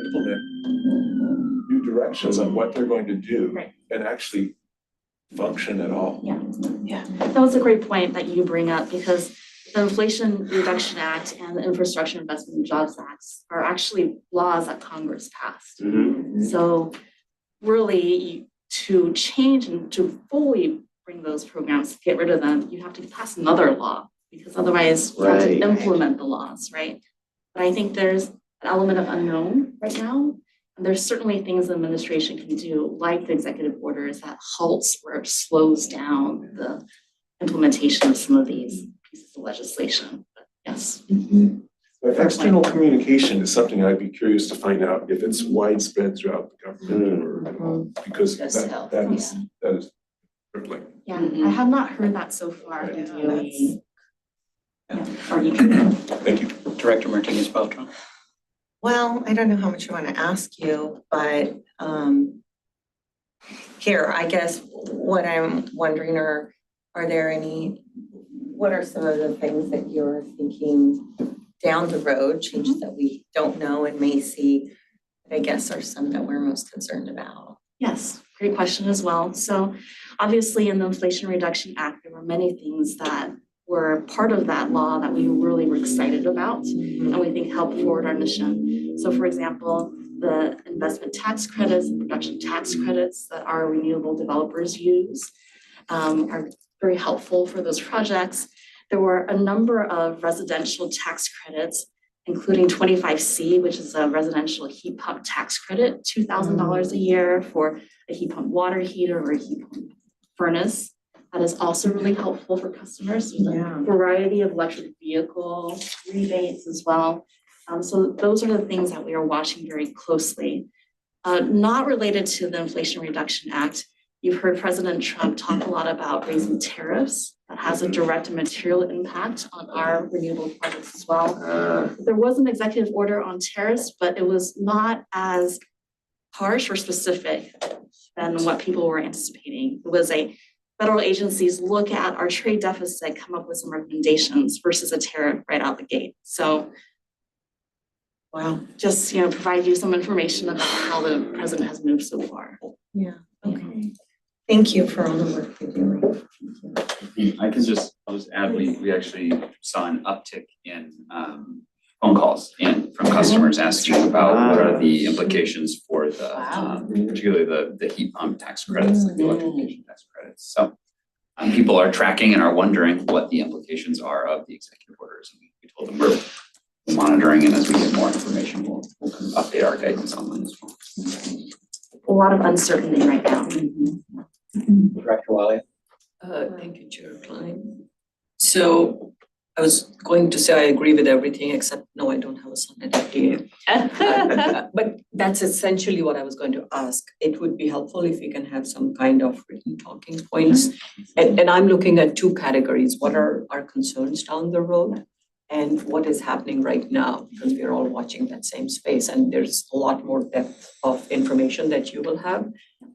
implement new directions on what they're going to do Right. and actually function at all. Yeah, that was a great point that you bring up, because the Inflation Reduction Act and the Infrastructure Investment and Jobs Acts are actually laws that Congress passed. So really, to change and to fully bring those programs, get rid of them, you have to pass another law, because otherwise you have to implement the laws, right? But I think there's an element of unknown right now. And there's certainly things the administration can do, like the executive orders, that halts or slows down the implementation of some of these pieces of legislation. But yes. But external communication is something I'd be curious to find out if it's widespread throughout the government, or because that is crippling. Yeah, I have not heard that so far. Thank you. Director Martinez-Beltran. Well, I don't know how much I want to ask you, but here, I guess what I'm wondering what are some of the things that you're thinking down the road, changes that we don't know and may see, that I guess are some that we're most concerned about? Yes, great question as well. So obviously in the Inflation Reduction Act, there were many things that were part of that law that we really were excited about and we think help forward our mission. So for example, the investment tax credits and production tax credits that our renewable developers use are very helpful for those projects. There were a number of residential tax credits, including 25C, which is a residential heat pump tax credit, $2,000 a year for a heat pump water heater or a heat pump furnace. That is also really helpful for customers. There's a variety of electric vehicle rebates as well. So those are the things that we are watching very closely. Not related to the Inflation Reduction Act, you've heard President Trump talk a lot about raising tariffs. That has a direct and material impact on our renewable projects as well. There was an executive order on tariffs, but it was not as harsh or specific than what people were anticipating. It was a federal agencies look at our trade deficit, come up with some recommendations versus a tariff right out the gate. So, well, just provide you some information about how the president has moved so far. Yeah. Okay. Thank you for all the work you're doing. I'll just add, we actually saw an uptick in phone calls from customers asking about what are the implications for the particularly the heat pump tax credits, like the electrification tax credits. So people are tracking and are wondering what the implications are of the executive orders. And we told them we're monitoring, and as we get more information, we'll update our guidance on them as well. A lot of uncertainty right now. Director Wiley. Thank you, Chair Klein. So I was going to say I agree with everything except no, I don't have a son at FDA. But that's essentially what I was going to ask. It would be helpful if we can have some kind of written talking points. And I'm looking at two categories. What are our concerns down the road? And what is happening right now? Because we're all watching that same space and there's a lot more depth of information that you will have.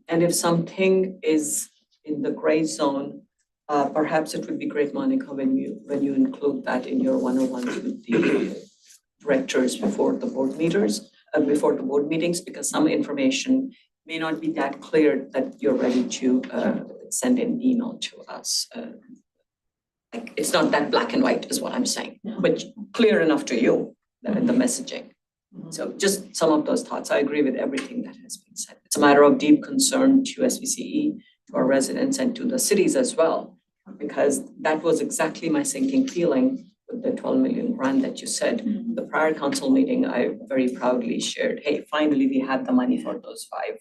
And if something is in the gray zone, perhaps it would be great, Monica, when you include that in your one-on-ones with the directors before the board meetings, because some information may not be that clear that you're ready to send an email to us. Like it's not that black and white is what I'm saying, but clear enough to you, the messaging. So just some of those thoughts. I agree with everything that has been said. It's a matter of deep concern to SVCE, to our residents and to the cities as well, because that was exactly my sinking feeling with the 12 million grant that you said. The prior council meeting, I very proudly shared, hey, finally we had the money for those 5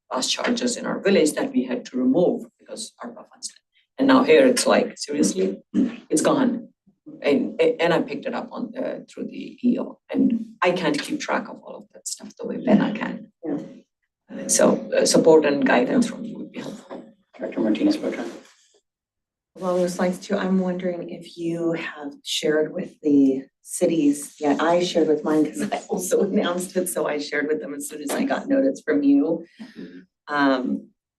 bus charges in our village that we had to remove because ARPA funds. And now here it's like, seriously, it's gone. And I picked it up on through the EO, and I can't keep track of all of that stuff the way Benna can. So support and guidance from you would be helpful. Director Martinez-Beltran. Along those lines too, I'm wondering if you have shared with the cities. Yeah, I shared with mine because I also announced it, so I shared with them as soon as I got notice from you.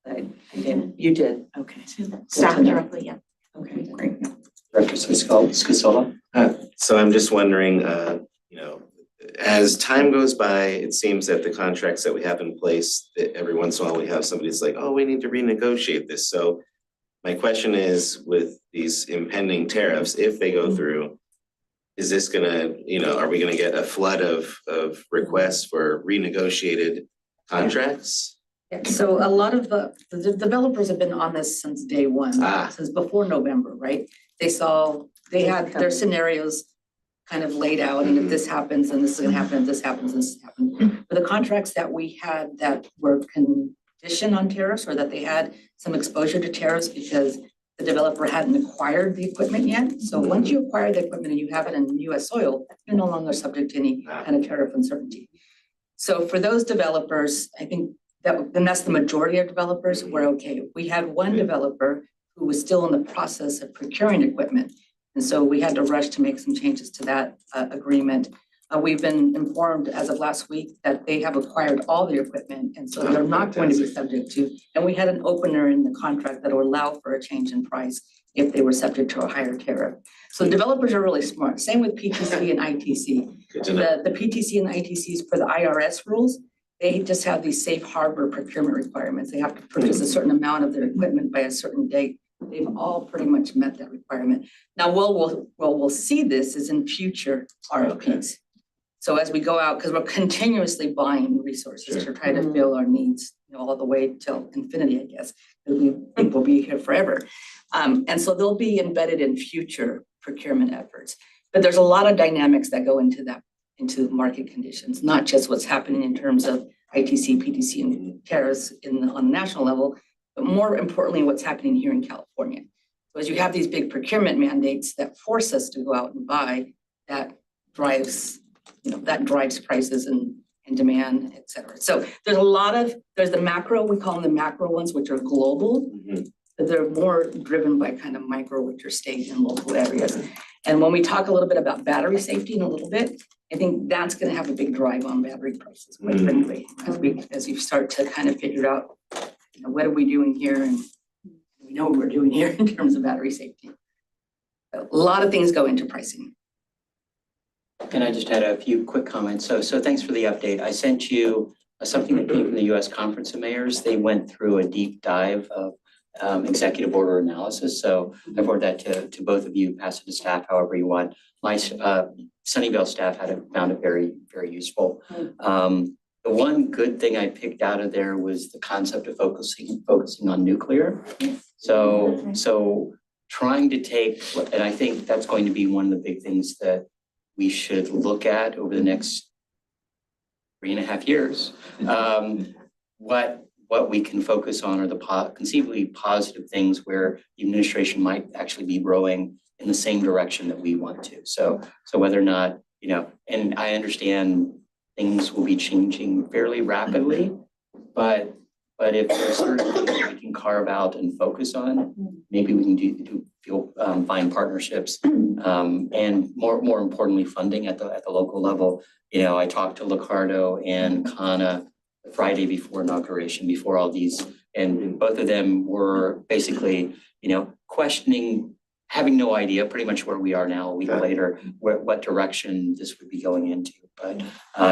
I didn't. You did. Okay. Staff directly, yeah. Okay, great. Director Scasola. So I'm just wondering, as time goes by, it seems that the contracts that we have in place, that every once in a while we have somebody's like, oh, we need to renegotiate this. So my question is, with these impending tariffs, if they go through, is this gonna, are we gonna get a flood of requests for renegotiated contracts? Yeah, so a lot of the developers have been on this since day one, since before November, right? They had their scenarios kind of laid out, and if this happens, and this is gonna happen, if this happens, this happens. For the contracts that we had that were conditioned on tariffs, or that they had some exposure to tariffs because the developer hadn't acquired the equipment yet. So once you acquire the equipment and you have it in US soil, you're no longer subject to any kind of tariff uncertainty. So for those developers, I think that's the majority of developers were okay. We had one developer who was still in the process of procuring equipment. And so we had to rush to make some changes to that agreement. We've been informed as of last week that they have acquired all their equipment, and so they're not going to be subject to, and we had an opener in the contract that will allow for a change in price if they were subject to a higher tariff. So developers are really smart. Same with PTC and ITC. Good to know. The PTC and the ITCs for the IRS rules, they just have these safe harbor procurement requirements. They have to purchase a certain amount of their equipment by a certain date. They've all pretty much met that requirement. Now, we'll see this is in future RFPs. So as we go out, because we're continuously buying resources to try to fill our needs, all the way till infinity, I guess, because we think we'll be here forever. And so they'll be embedded in future procurement efforts. But there's a lot of dynamics that go into that, into market conditions, not just what's happening in terms of ITC, PTC, and tariffs on the national level, but more importantly, what's happening here in California. So as you have these big procurement mandates that force us to go out and buy, that drives prices and demand, et cetera. So there's the macro, we call them the macro ones, which are global, but they're more driven by kind of micro, which are state and local areas. And when we talk a little bit about battery safety in a little bit, I think that's gonna have a big drive on battery prices, quite frankly, as you start to kind of figure out, what are we doing here? And we know what we're doing here in terms of battery safety. A lot of things go into pricing. And I just had a few quick comments. So thanks for the update. I sent you something that came from the US Conference of Mayors. They went through a deep dive of executive order analysis. So I forwarded that to both of you, pass it to staff however you want. My Sunnyvale staff found it very, very useful. The one good thing I picked out of there was the concept of focusing on nuclear. So trying to take, and I think that's going to be one of the big things that we should look at over the next 3.5 years. What we can focus on are the conceivably positive things where the administration might actually be rowing in the same direction that we want to. So whether or not, and I understand things will be changing fairly rapidly, but if there's certain things that we can carve out and focus on, maybe we can find partnerships, and more importantly, funding at the local level. I talked to Licardo and Kana the Friday before inauguration, before all these, and both of them were basically, questioning, having no idea pretty much where we are now a week later, what direction this would be going into. But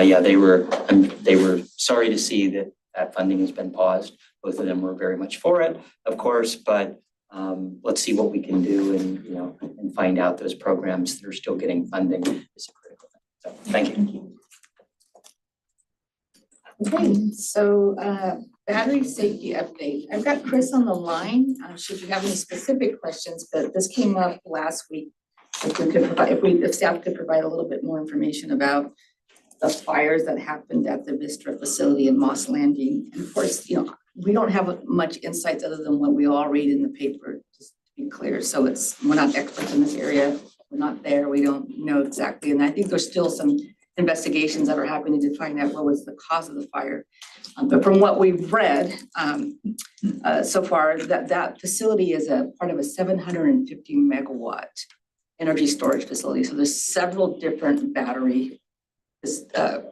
yeah, they were sorry to see that funding has been paused. Both of them were very much for it, of course, but let's see what we can do and find out those programs that are still getting funding is a critical thing. So thank you. Okay, so battery safety update. I've got Chris on the line, should you have any specific questions, but this came up last week. If staff could provide a little bit more information about the fires that happened at the Vistra facility in Moss Landing. And of course, we don't have much insights other than what we all read in the paper, just to be clear. So we're not experts in this area. We're not there. We don't know exactly. And I think there's still some investigations that are happening to find out what was the cause of the fire. But from what we've read so far, that facility is a part of a 750 megawatt energy storage facility. So there's several different battery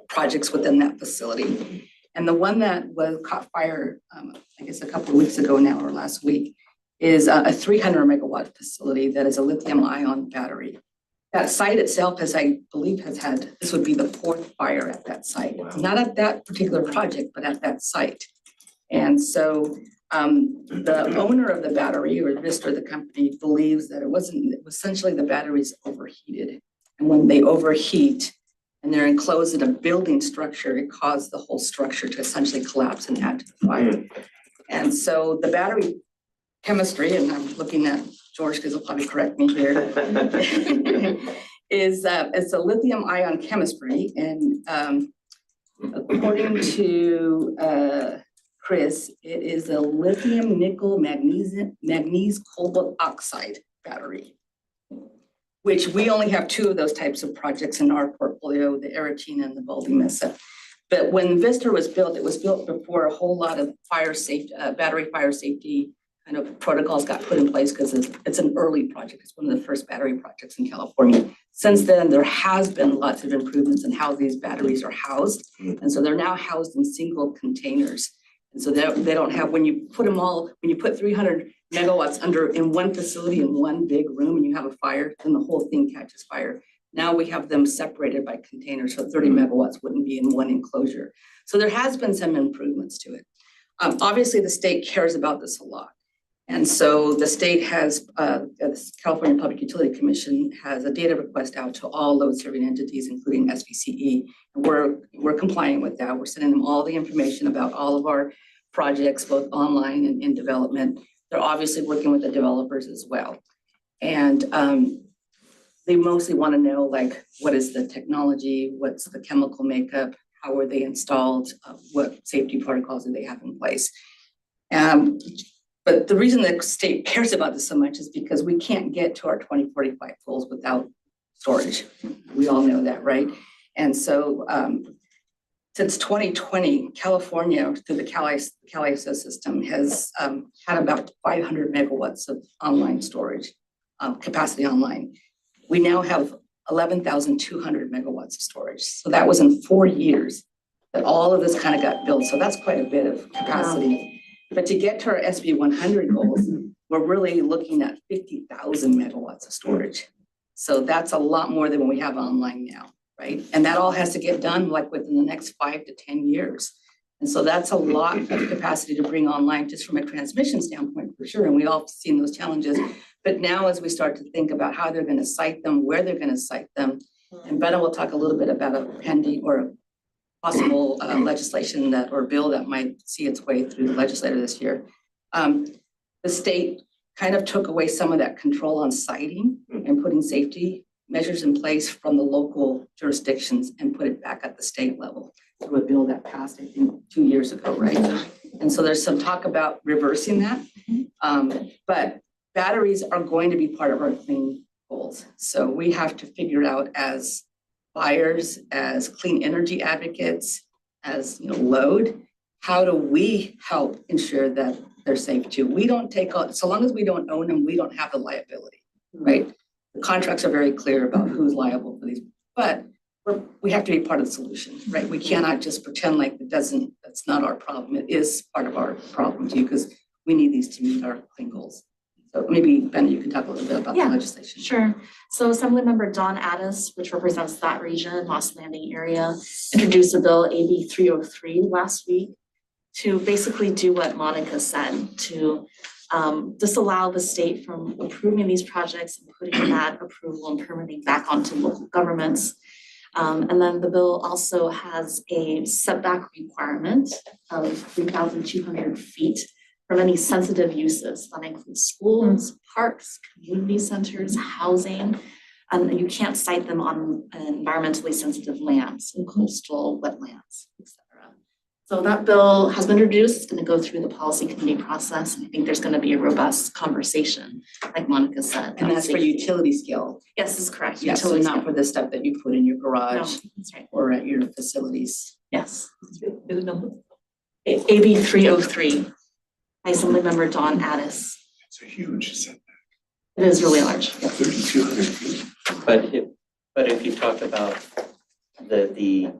projects within that facility. And the one that caught fire, I guess a couple of weeks ago now or last week, is a 300 megawatt facility that is a lithium ion battery. That site itself, as I believe this would be the 4th fire at that site. Wow. Not at that particular project, but at that site. And so the owner of the battery, or Vista, the company, believes that it was essentially the batteries overheated. And when they overheat and they're enclosed in a building structure, it caused the whole structure to essentially collapse and add to the fire. And so the battery chemistry, and I'm looking at George because he'll probably correct me here, is it's a lithium ion chemistry. And according to Chris, it is a lithium nickel magnesium cobalt oxide battery, which we only have 2 of those types of projects in our portfolio, the Aratina and the Baldy Mesa. But when Vista was built, it was built before a whole lot of fire safety, battery fire safety kind of protocols got put in place because it's an early project. It's one of the first battery projects in California. Since then, there has been lots of improvements in how these batteries are housed. And so they're now housed in single containers. And so they don't have, when you put 300 megawatts in one facility in one big room and you have a fire, then the whole thing catches fire. Now we have them separated by containers, so 30 megawatts wouldn't be in one enclosure. So there has been some improvements to it. Obviously, the state cares about this a lot. And so the state has, the California Public Utility Commission has a data request out to all load serving entities, including SVCE. And we're complying with that. We're sending them all the information about all of our projects, both online and in development. They're obviously working with the developers as well. And they mostly want to know, like, what is the technology? What's the chemical makeup? How were they installed? What safety protocols do they have in place? But the reason the state cares about this so much is because we can't get to our 2045 goals without storage. We all know that, right? And so since 2020, California, through the CalISO system, has had about 500 megawatts of online storage capacity online. We now have 11,200 megawatts of storage. So that was in 4 years that all of this kind of got built. So that's quite a bit of capacity. But to get to our SB 100 goals, we're really looking at 50,000 megawatts of storage. So that's a lot more than what we have online now, right? And that all has to get done like within the next 5 to 10 years. And so that's a lot of capacity to bring online just from a transmission standpoint, for sure. And we all have seen those challenges. But now as we start to think about how they're going to site them, where they're going to site them, and Brenna will talk a little bit about a pending or a possible legislation or bill that might see its way through the legislature this year. The state kind of took away some of that control on siting and putting safety measures in place from the local jurisdictions and put it back at the state level through a bill that passed, I think, 2 years ago, right? And so there's some talk about reversing that. But batteries are going to be part of our clean goals. So we have to figure it out as buyers, as clean energy advocates, as load, how do we help ensure that they're safe too? We don't take on, so long as we don't own them, we don't have the liability, right? The contracts are very clear about who's liable for these, but we have to be part of the solution, right? We cannot just pretend like that's not our problem. It is part of our problem too, because we need these to meet our clean goals. So maybe, Ben, you can talk a little bit about the legislation. Sure. So Assemblymember Don Addis, which represents that region, Moss Landing area, introduced a bill, AB 303, last week to basically do what Monica said, to disallow the state from approving these projects and putting that approval and permitting back onto local governments. And then the bill also has a setback requirement of 3,200 feet from any sensitive uses. That includes schools, parks, community centers, housing. And you can't site them on environmentally sensitive lands, coastal wetlands, etc. So that bill has been introduced. It's going to go through the policy committee process. And I think there's going to be a robust conversation, like Monica said. And that's for utility scale. Yes, that's correct. Yes, so not for the stuff that you put in your garage. No, that's right. Or at your facilities. Yes. AB 303. Assemblymember Don Addis. It's a huge setback. It is really large. 3,200 feet. But if you talk about the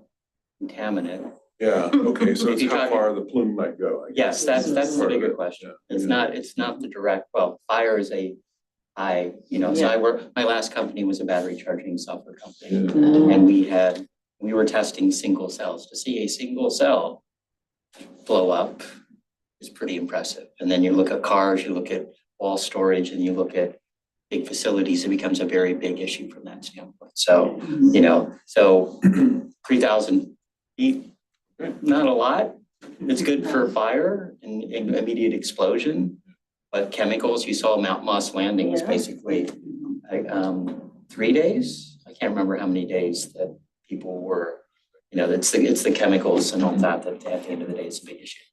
contaminant, Yeah, okay, so it's If you how talk- far the plume might go, I guess. yes, that's the Part of bigger it, question. yeah. It's not the direct, well, fire is a high, so my last company was a battery charging software company. Yeah. And we were testing single cells. To see a single cell blow up is pretty impressive. And then you look at cars, you look at wall storage, and you look at big facilities, it becomes a very big issue from that standpoint. So, 3,000 feet, not a lot. It's good for fire and immediate explosion. But chemicals, you saw Mount Moss Landing was basically like 3 days. I can't remember how many days that people were, it's the chemicals and all that at the end of the day is a big issue.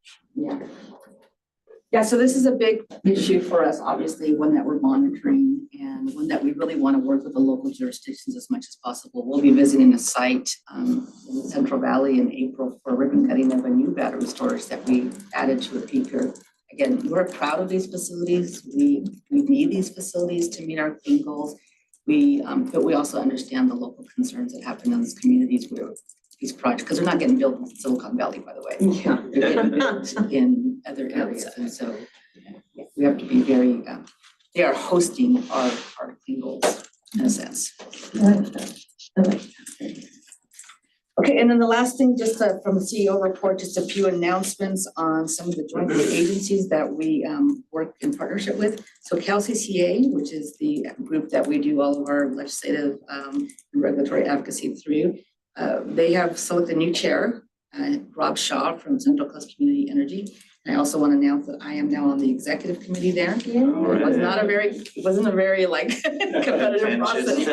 Yeah, so this is a big issue for us, obviously, one that we're monitoring and one that we really want to work with the local jurisdictions as much as possible. We'll be visiting a site in the Central Valley in April for ribbon cutting of a new battery storage that we added to a peaker. Again, we're proud of these facilities. We need these facilities to meet our clean goals. But we also understand the local concerns that happen in these communities where these projects, because they're not getting built in Silicon Valley, by the way. Yeah. They're getting built in other areas, and so we have to be very, they are hosting our clean goals in a sense. Okay, and then the last thing, just from the CEO report, just a few announcements on some of the joint agencies that we work in partnership with. So CalCCA, which is the group that we do all of our legislative and regulatory advocacy through, they have selected a new chair, Rob Shaw from Central Coast Community Energy. And I also want to announce that I am now on the executive committee there. It wasn't a very like competitive process.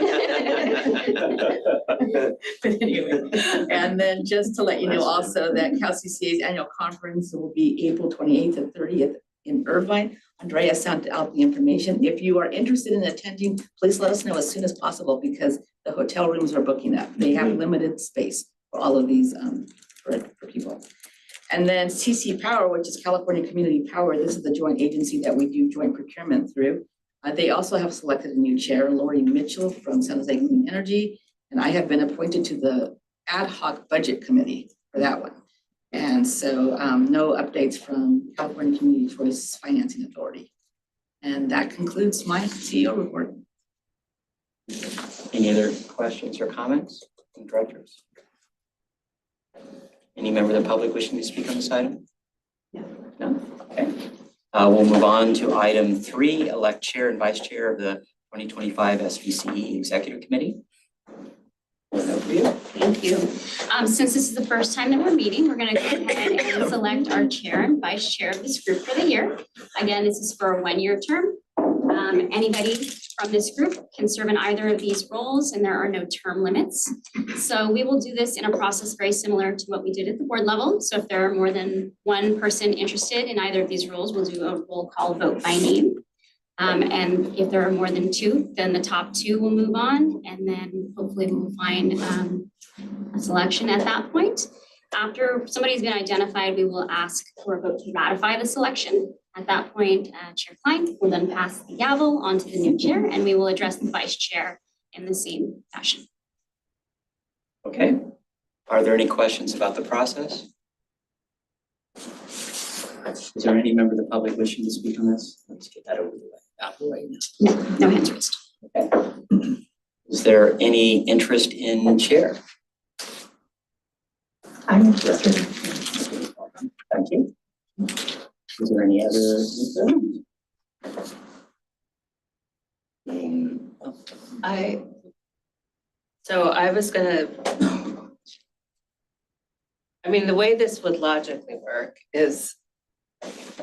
But anyway, and then just to let you know also that CalCCA's annual conference will be April 28th and 30th in Irvine. Andrea sent out the information. If you are interested in attending, please let us know as soon as possible because the hotel rooms are booking up. They have limited space for all of these for people. And then CC Power, which is California Community Power, this is the joint agency that we do joint procurement through. They also have selected a new chair, Lori Mitchell from San Jose Clean Energy, and I have been appointed to the ad hoc budget committee for that one. And so no updates from California Community Choice Financing Authority. And that concludes my CEO report. Any other questions or comments from directors? Any member of the public wishing to speak on this item? No? Okay. We'll move on to item 3, elect chair and vice chair of the 2025 SVCE Executive Committee. Over you. Thank you. Since this is the first time that we're meeting, we're going to go ahead and select our chair and vice chair of this group for the year. Again, this is for a 1-year term. Anybody from this group can serve in either of these roles and there are no term limits. So we will do this in a process very similar to what we did at the board level. So if there are more than one person interested in either of these roles, we'll do a roll call vote by name. And if there are more than 2, then the top 2 will move on and then hopefully we'll find a selection at that point. After somebody's been identified, we will ask for a vote to ratify the selection. At that point, Chair Klein will then pass the gavel on to the new chair and we will address the vice chair in the same fashion. Okay. Are there any questions about the process? Is there any member of the public wishing to speak on this? Let's get that over the way now. No hands raised. Okay. Is there any interest in chair? I'm interested. Thank you. Is there any other? I was gonna, the way this would logically work is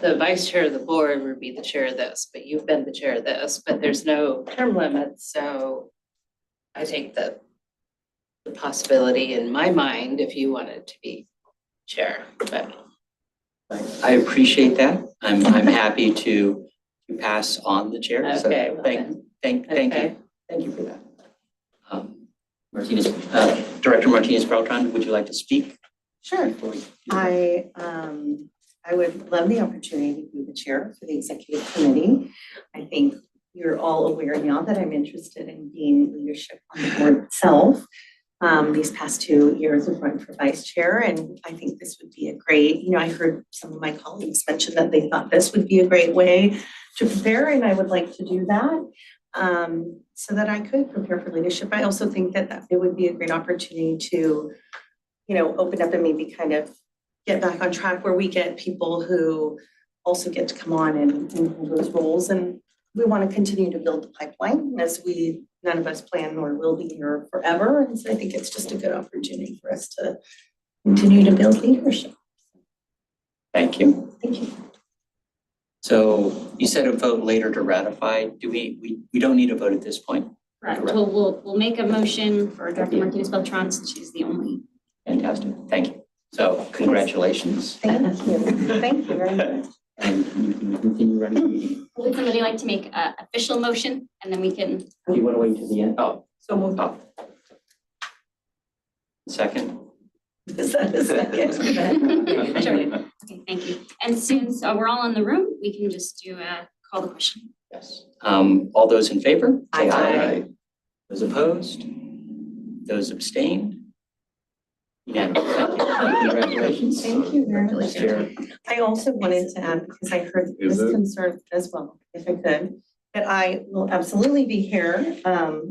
the vice chair of the board would be the chair of this, but you've been the chair of this, but there's no term limit, so I think that the possibility in my mind, if you wanted to be chair, but. I appreciate that. I'm happy to pass on the chair. So Okay, well thank Okay. you. Thank you for that. Director Martinez Beltran, would you like to speak? Sure. I would love the opportunity to be the chair for the executive committee. I think you're all aware now that I'm interested in being leadership on the board itself. These past 2 years I've run for vice chair, and I think this would be a great, I heard some of my colleagues mention that they thought this would be a great way to prepare, and I would like to do that. so that I could prepare for leadership. I also think that it would be a great opportunity to, open up and maybe kind of get back on track where we get people who also get to come on and hold those roles. And we want to continue to build the pipeline as none of us plan or will be here forever. And so I think it's just a good opportunity for us to continue to build leadership. Thank you. Thank you. So you said a vote later to ratify. Do we don't need a vote at this point? Correct. We'll make a motion for Director Martinez Beltran since she's the only. Fantastic. Thank you. So congratulations. Thank you. Thank you very much. And you can continue running the meeting. Would somebody like to make an official motion and then we can? Do you want to wait to the end? Oh, So moved. second. Is that a second? Sure. Okay, thank you. And since we're all in the room, we can just do a call the question. Yes. All those in favor? Say Aye. Those opposed? Those abstained? Unanimous. Thank you. Congratulations. Thank you very much. Chair. I also wanted to add, because I heard Is this it? concern as well, if I could, that I will absolutely be here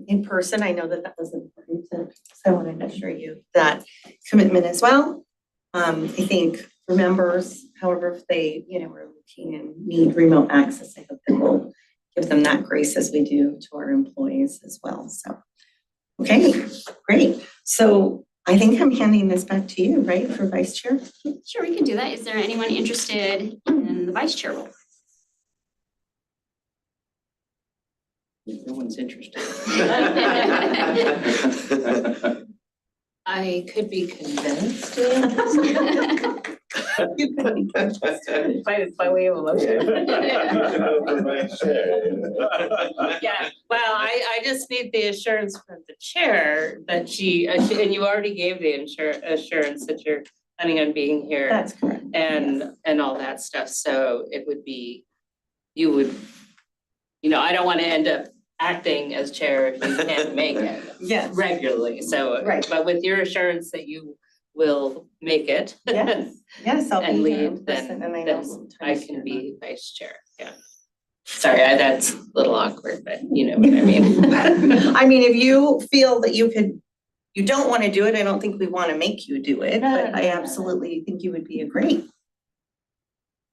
in person. I know that was important to, so I wanted to assure you that commitment as well. I think for members, however, if they, are looking and need remote access, I hope that we'll give them that grace as we do to our employees as well. So, okay, great. So I think I'm handing this back to you, right, for Vice Chair? Sure, we can do that. Is there anyone interested in the vice chair role? No one's interested. I could be convinced. By way of a motion. Yeah, well, I just need the assurance from the chair that and you already gave the assurance that you're planning on being here That's correct. and all that stuff, so it would be, you would, I don't want to end up acting as chair if you can't make it Yes. regularly, so, Right. but with your assurance that you will make it. Yes, yes, I'll And be here in lead, person, and I know sometimes. I can be vice chair, yeah. Sorry, that's a little awkward, but you know what I mean. I mean, if you feel that you don't want to do it, I don't think we want to make you do it, but I absolutely think you would be a great.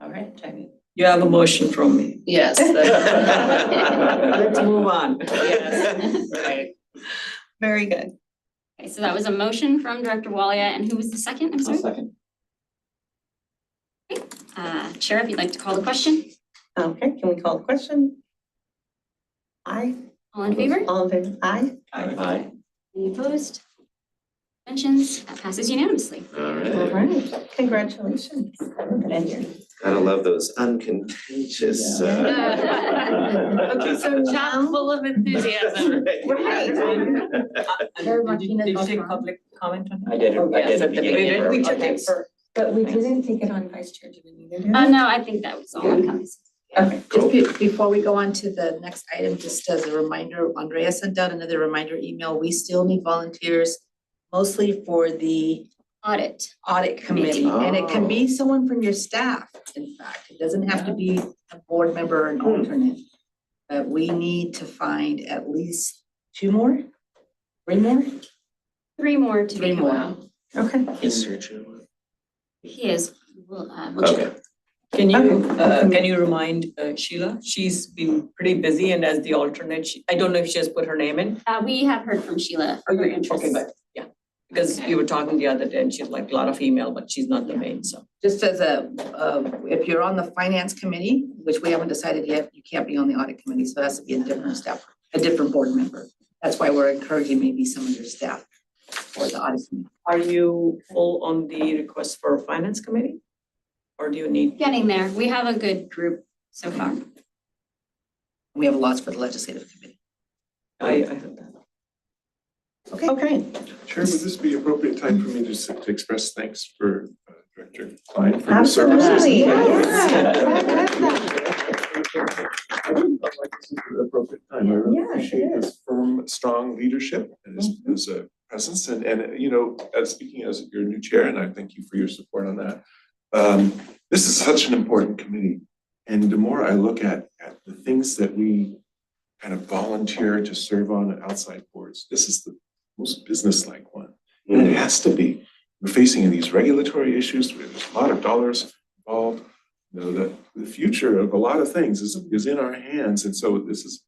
All right, Jamie. You have a motion from me. Yes. Let's move on. Yes, right. Very good. Okay, so that was a motion from Director Walia, and who was the second? I'm sorry. Second. Chair, if you'd like to call the question. Okay, can we call the question? Aye. All in favor? All in favor? Aye. Aye. Any opposed? Abstentions? That passes unanimously. All All right. right, congratulations. And here. Gotta love those uncontentious. Okay, so Chock now. full of enthusiasm. Right. Did you take public comment on I did it. Oh, I yes, did at it the beginning. beginning. We took Okay. it for, but we didn't take it on Vice Chair, did we need to do No, I think that was all encompassing. Okay. Just before we go on to the next item, just as a reminder, Andrea sent out another reminder email. We still need volunteers, mostly for the Audit. audit committee. And it can be someone from your staff, in fact. It doesn't have to be a board member or an alternate. But we need to find at least 2 more, 3 more? 3 more to 3 make a more. wow. Okay. Is searching. He is, we'll Okay. check. Can you remind Sheila? She's been pretty busy and as the alternate, I don't know if she has put her name in. We have heard from Sheila for her interest. Okay, good, yeah. Because you were talking the other day and she's like a lot of email, but she's not the main, so. Just as if you're on the finance committee, which we haven't decided yet, you can't be on the audit committee, so it has to be a different staff, a different board member. That's why we're encouraging maybe some of your staff for the audit committee. Are you full on the request for finance committee? Or do you need? Getting there. We have a good group so far. We have lots for the legislative committee. I heard that. Okay. Chair, would this be appropriate time for me to express thanks for Director Klein for his services? Absolutely. Appropriate time. I really Yeah, it appreciate is. his firm, strong leadership and his presence and as speaking as your new chair, and I thank you for your support on that. This is such an important committee, and the more I look at the things that we kind of volunteer to serve on outside boards. This is the most business-like one. And it has to be. We're facing these regulatory issues where there's a lot of dollars involved. You know, the future of a lot of things is in our hands. And so this is,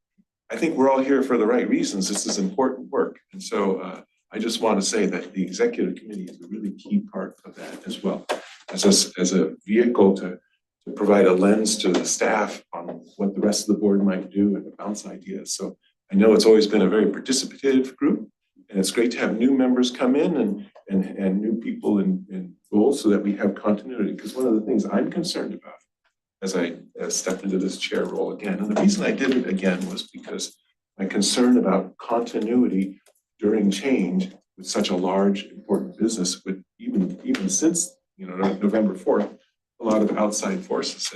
I think we're all here for the right reasons. This is important work. And so I just want to say that the executive committee is a really key part of that as well. As a vehicle to provide a lens to the staff on what the rest of the board might do and to bounce ideas. So I know it's always been a very participative group, and it's great to have new members come in and new people in roles so that we have continuity. Because one of the things I'm concerned about as I step into this chair role again, and the reason I did it again was because my concern about continuity during change with such a large, important business, with even since November 4th, a lot of outside forces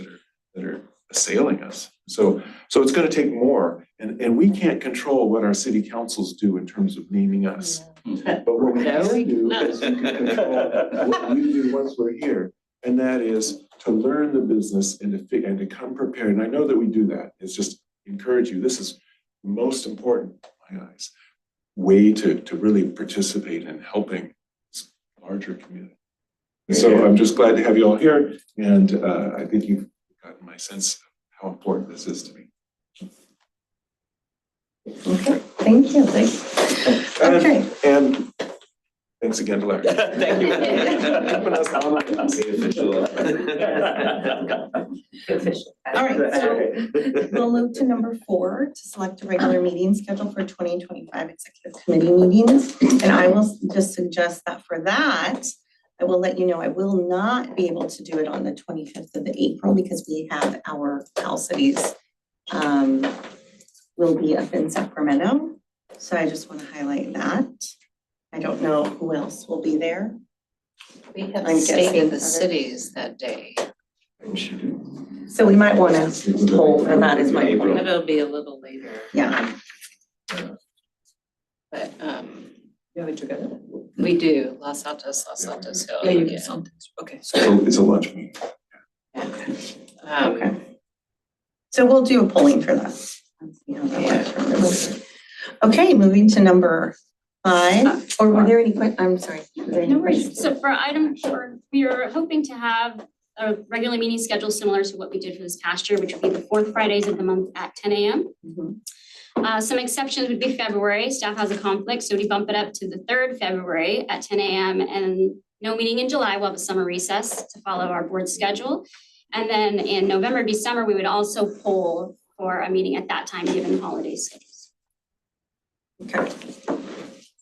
that are assailing us. So it's going to take more, and we can't control what our city councils do in terms of naming us. But what we can do is we can control what we do once we're here, and that is to learn the business and to come prepared. And I know that we do that. It's just encourage you. This is the most important, in my eyes, way to really participate in helping this larger community. So I'm just glad to have you all here, and I think you've gotten my sense of how important this is to me. Okay, thank you. Okay. And thanks again to Larry. Thank you. Keeping us on All right, so we'll move to number 4, to select a regular meeting schedule for 2025 executive committee meetings. And I will just suggest that for that, I will let you know I will not be able to do it on the 25th of April because we have our Cal Cities will be up in Sacramento. So I just want to highlight that. I don't know who else will be there. We have I'm State guessing of the other- Cities that day. So we might want to hold, and that is my point. It'll be a little later, Yeah, but Yeah, we together. we do Los Altos Hill. Yeah, you can something. Okay. So it's a lunch meeting. okay. So we'll do a polling for that. Let's see how that works. Okay, moving to number 5, or were there any I'm sorry. Were there any No worries. questions? So for item 4, we are hoping to have a regular meeting schedule similar to what we did for this past year, which would be the 4th Fridays of the month at 10 a.m. Mhm. Some exceptions would be February. Staff has a conflict, so we bump it up to the 3rd February at 10 a.m. And no meeting in July. We'll have a summer recess to follow our board schedule. And then in November, December, we would also poll for a meeting at that time, given holiday schedules. Okay.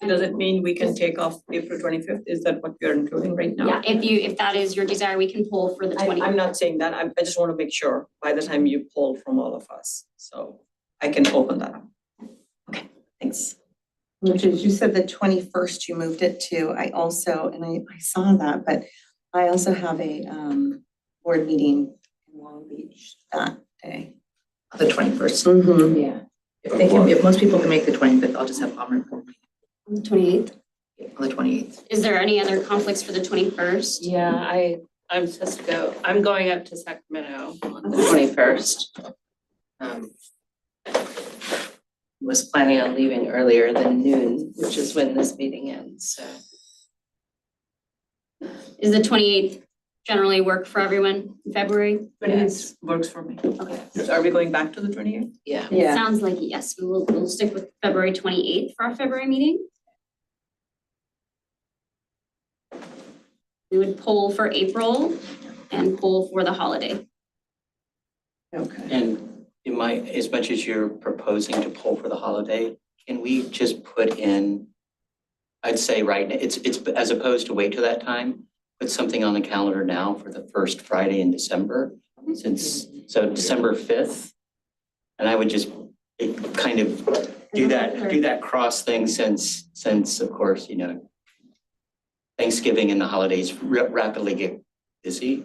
Does it mean we can take off April 25th? Is that what you're including right now? Yeah, if that is your desire, we can poll for the 20th. I'm not saying that. I just want to make sure by the time you poll from all of us. So I can open that up. Okay, thanks. Which is, you said the 21st you moved it to. I also, and I saw that, but I also have a board meeting in Long Beach that day. The 21st. Mm-hmm. Yeah. If most people can make the 25th, I'll just have Palmer On the 28th. on the 28th. Is there any other conflicts for the 21st? Yeah, I'm supposed to go, I'm going up to Sacramento on the 21st. Was planning on leaving earlier than noon, which is when this meeting ends, so. Is the 28th generally work for everyone in February? 28th works for me. Okay. So are we going back to the 28th? Yeah. It sounds like yes, we'll stick with February 28th for our February meeting. We would poll for April and poll for the holiday. Okay. And you might, as much as you're proposing to poll for the holiday, can we just put in, I'd say right now, it's as opposed to wait till that time, put something on the calendar now for the first Friday in December, so December 5th. And I would just kind of do that cross thing since of course, Thanksgiving and the holidays rapidly get busy.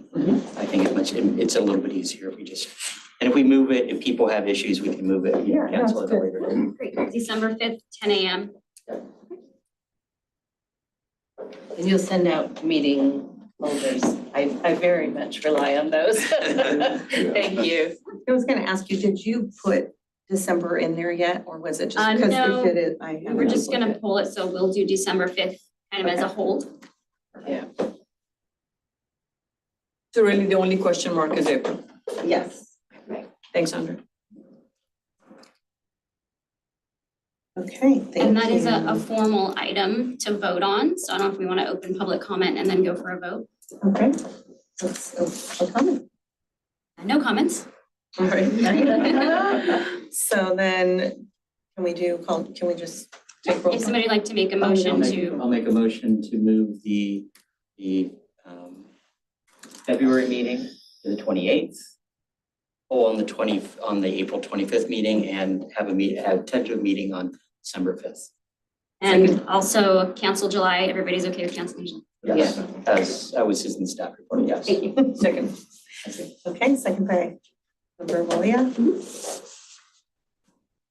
I think it's a little bit easier if we just, and if we move it, if people have issues, we can move it, cancel it later. Great, December 5th, 10 a.m. And you'll send out meeting folders. I very much rely on those. Thank you. I was gonna ask you, did December in there yet, or was it just because No, if it is, I We haven't. were just gonna looked pull it, so we'll do December 5th kind of as a Okay. hold. So really the only question mark is April. at it. Yes. Thanks, Sandra. Okay, thank you. And that is a formal item to vote on, so I don't know if we want to open public comment and then go for a vote. Okay. Let's comment. No comments. All right. So then, can we just take roll? If somebody would like to make a I'll motion make, to, I'll make a motion to move the February meeting to the 28th. Oh, on the April 25th meeting and have a tentative meeting on December 5th. and also cancel July, everybody's okay with cancellation? Yes, as I was in the staff report, yes. Thank you. Second. Okay, second by Member Malia.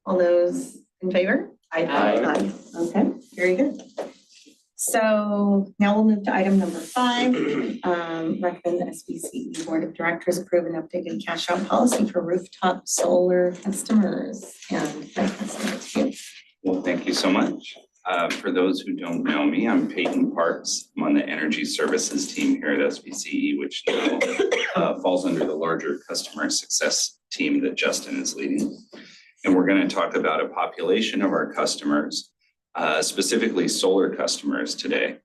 All those in favor? Aye. Okay, very good. So now we'll move to item number 5. Recommend the SVCE Board of Directors approve an updated cash out policy for rooftop solar customers. And I pass it to you. Well, thank you so much. For those who don't know me, I'm Peyton Parks. I'm on the energy services team here at SVCE, which now falls under the larger customer success team that Justin is leading. And we're going to talk about a population of our customers, specifically solar customers today,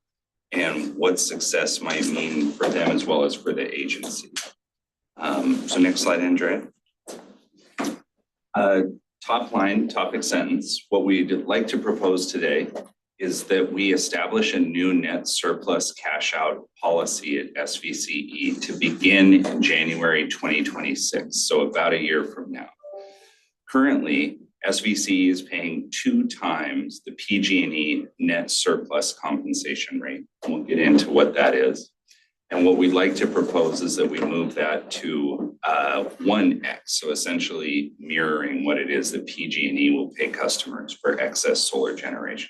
and what success might mean for them as well as for the agency. So next slide, Andrea. Top line, topic sentence, what we'd like to propose today is that we establish a new net surplus cash out policy at SVCE to begin in January 2026, so about a year from now. Currently, SVCE is paying 2 times the PG&E net surplus compensation rate. We'll get into what that is. And what we'd like to propose is that we move that to 1x, so essentially mirroring what it is that PG&E will pay customers for excess solar generation.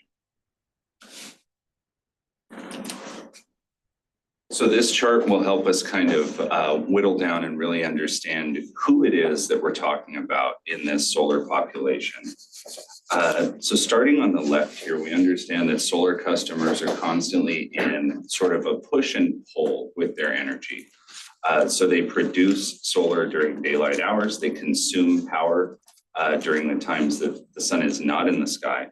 So this chart will help us kind of whittle down and really understand who it is that we're talking about in this solar population. So starting on the left here, we understand that solar customers are constantly in sort of a push and pull with their energy. So they produce solar during daylight hours, they consume power during the times that the sun is not in the sky.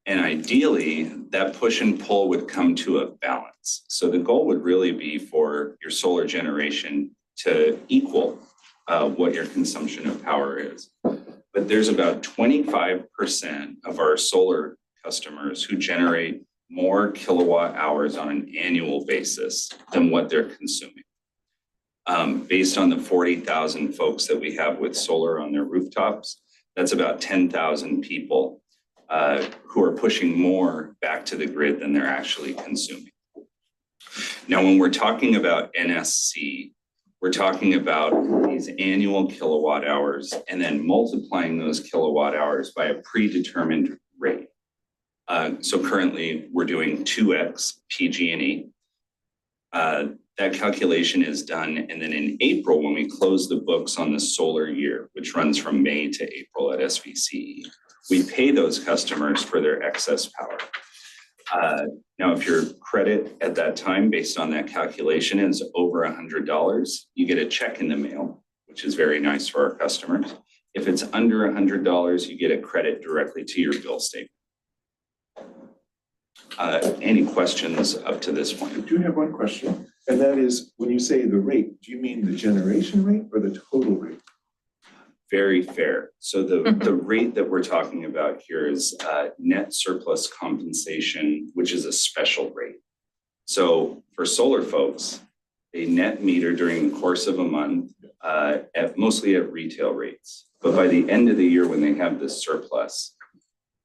And ideally, that push and pull would come to a balance. So the goal would really be for your solar generation to equal what your consumption of power is. But there's about 25% of our solar customers who generate more kilowatt hours on an annual basis than what they're consuming. Based on the 40,000 folks that we have with solar on their rooftops, that's about 10,000 people who are pushing more back to the grid than they're actually consuming. Now, when we're talking about NSC, we're talking about these annual kilowatt hours and then multiplying those kilowatt hours by a predetermined rate. So currently we're doing 2x PG&E. That calculation is done, and then in April, when we close the books on the solar year, which runs from May to April at SVCE, we pay those customers for their excess power. Now, if your credit at that time, based on that calculation, is over $100, you get a check in the mail, which is very nice for our customers. If it's under $100, you get a credit directly to your bill statement. Any questions up to this I point? do have one question, and that is, when you say the rate, do you mean the generation rate or the total rate? Very fair. So the rate that we're talking about here is net surplus compensation, which is a special rate. So for solar folks, they net meter during the course of a month mostly at retail rates. But by the end of the year, when they have this surplus,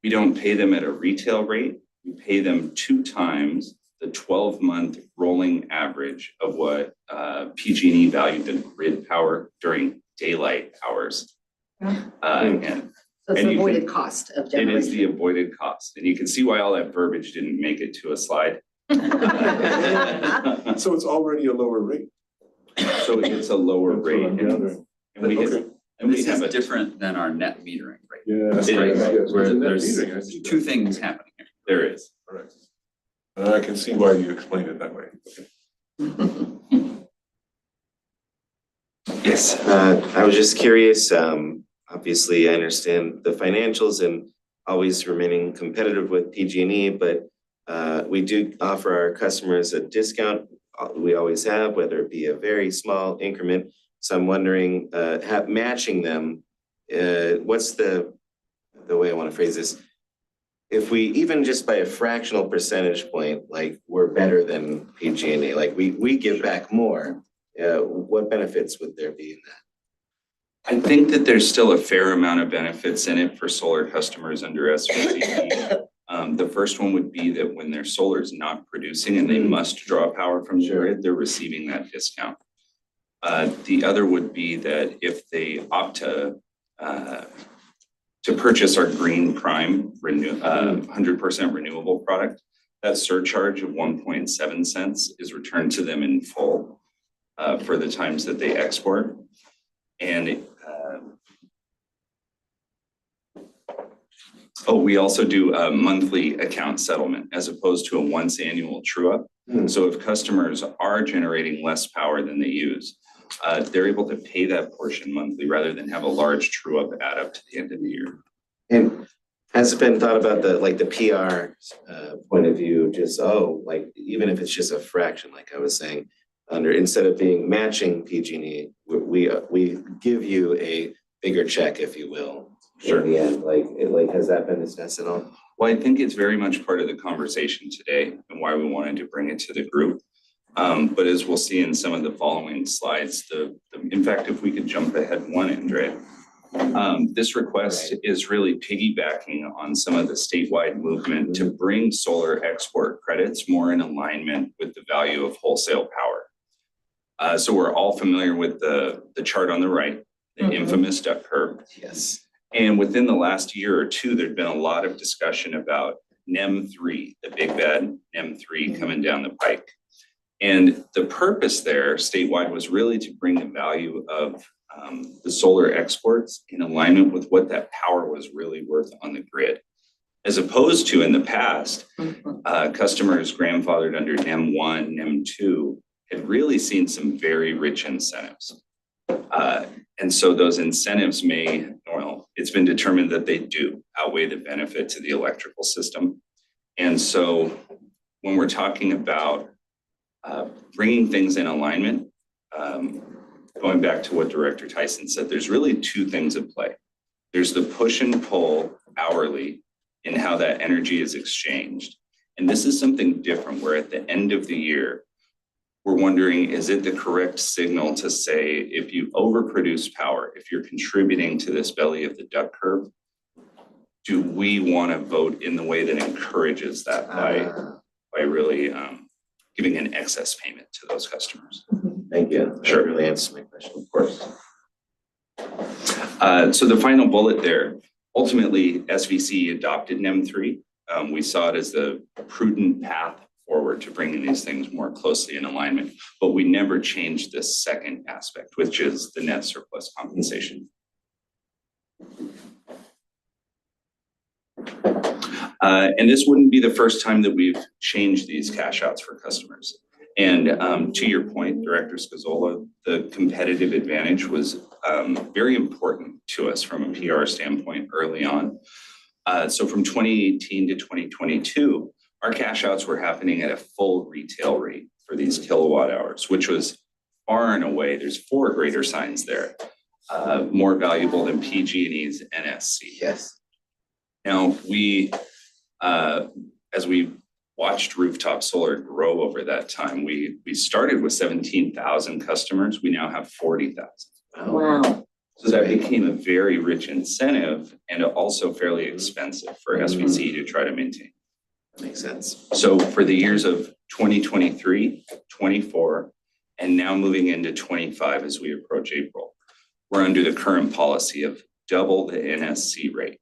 we don't pay them at a retail rate. We pay them 2 times the 12-month rolling average of what PG&E valued the grid power during daylight hours. And So it's And the you avoided cost of it generation. is the avoided cost. And you can see why all that verbiage didn't make it to a slide. So it's already a lower rate. So it's a lower That's what rate. I'm gathering. And we Okay. have, and we This have is a different than our net metering rate. Yeah, that's It right. is. Yes, Where in that there's meeting, I see that. two things happening here. There is. Correct. I can see why you explained it that way. Yes. I was just curious, obviously I understand the financials and always remaining competitive with PG&E, but we do offer our customers a discount. We always have, whether it be a very small increment. So I'm wondering, matching them, what's the way I want to phrase this? If we, even just by a fractional percentage point, like we're better than PG&E, like we give back more, what benefits would there be in that? I think that there's still a fair amount of benefits in it for solar customers under SVCE. The first one would be that when their solar is not producing and they must draw power from the grid, they're receiving that discount. The other would be that if they opt to purchase our Green Prime 100% renewable product, that surcharge of 1.7 cents is returned to them in full for the times that they export. And we also do a monthly account settlement as opposed to a once annual true up. So if customers are generating less power than they use, they're able to pay that portion monthly rather than have a large true up add up to the end of the year. And has it been thought about the PR point of view, just, like, even if it's just a fraction, like I was saying, instead of being matching PG&E, we give you a bigger check, if you will. Sure. In the end, like has that been discussed at all? Well, I think it's very much part of the conversation today and why we wanted to bring it to the group. But as we'll see in some of the following slides, in fact, if we could jump ahead one, Andre, this request is really piggybacking on some of the statewide movement to bring solar export credits more in alignment with the value of wholesale power. So we're all familiar with the chart on the right, the infamous duck curve. Yes. And within the last year or two, there'd been a lot of discussion about NEM 3, the big bad NEM 3 coming down the pike. And the purpose there statewide was really to bring the value of the solar exports in alignment with what that power was really worth on the grid. As opposed to in the past, customers grandfathered under NEM 1, NEM 2 had really seen some very rich incentives. And so those incentives it's been determined that they do outweigh the benefit to the electrical system. And so when we're talking about bringing things in alignment, going back to what Director Tyson said, there's really two things at play. There's the push and pull hourly in how that energy is exchanged. And this is something different where at the end of the year, we're wondering, is it the correct signal to say, if you overproduce power, if you're contributing to this belly of the duck curve, do we want to vote in the way that encourages that by really giving an excess payment to those customers? Thank you. Sure. That really answers my question. Of course. So the final bullet there, ultimately SVCE adopted NEM 3. We saw it as the prudent path forward to bringing these things more closely in alignment, but we never changed this second aspect, which is the net surplus compensation. And this wouldn't be the first time that we've changed these cash outs for customers. And to your point, Director Scazzola, the competitive advantage was very important to us from a PR standpoint early on. So from 2018 to 2022, our cash outs were happening at a full retail rate for these kilowatt hours, which was far and away, there's 4 greater signs there, more valuable than PG&E's NSC. Yes. Now, as we watched rooftop solar grow over that time, we started with 17,000 customers. We now have 40,000. Wow. So that became a very rich incentive and also fairly expensive for SVCE to try to maintain. That makes sense. So for the years of 2023, 24, and now moving into 25 as we approach April, we're under the current policy of double the NSC rate,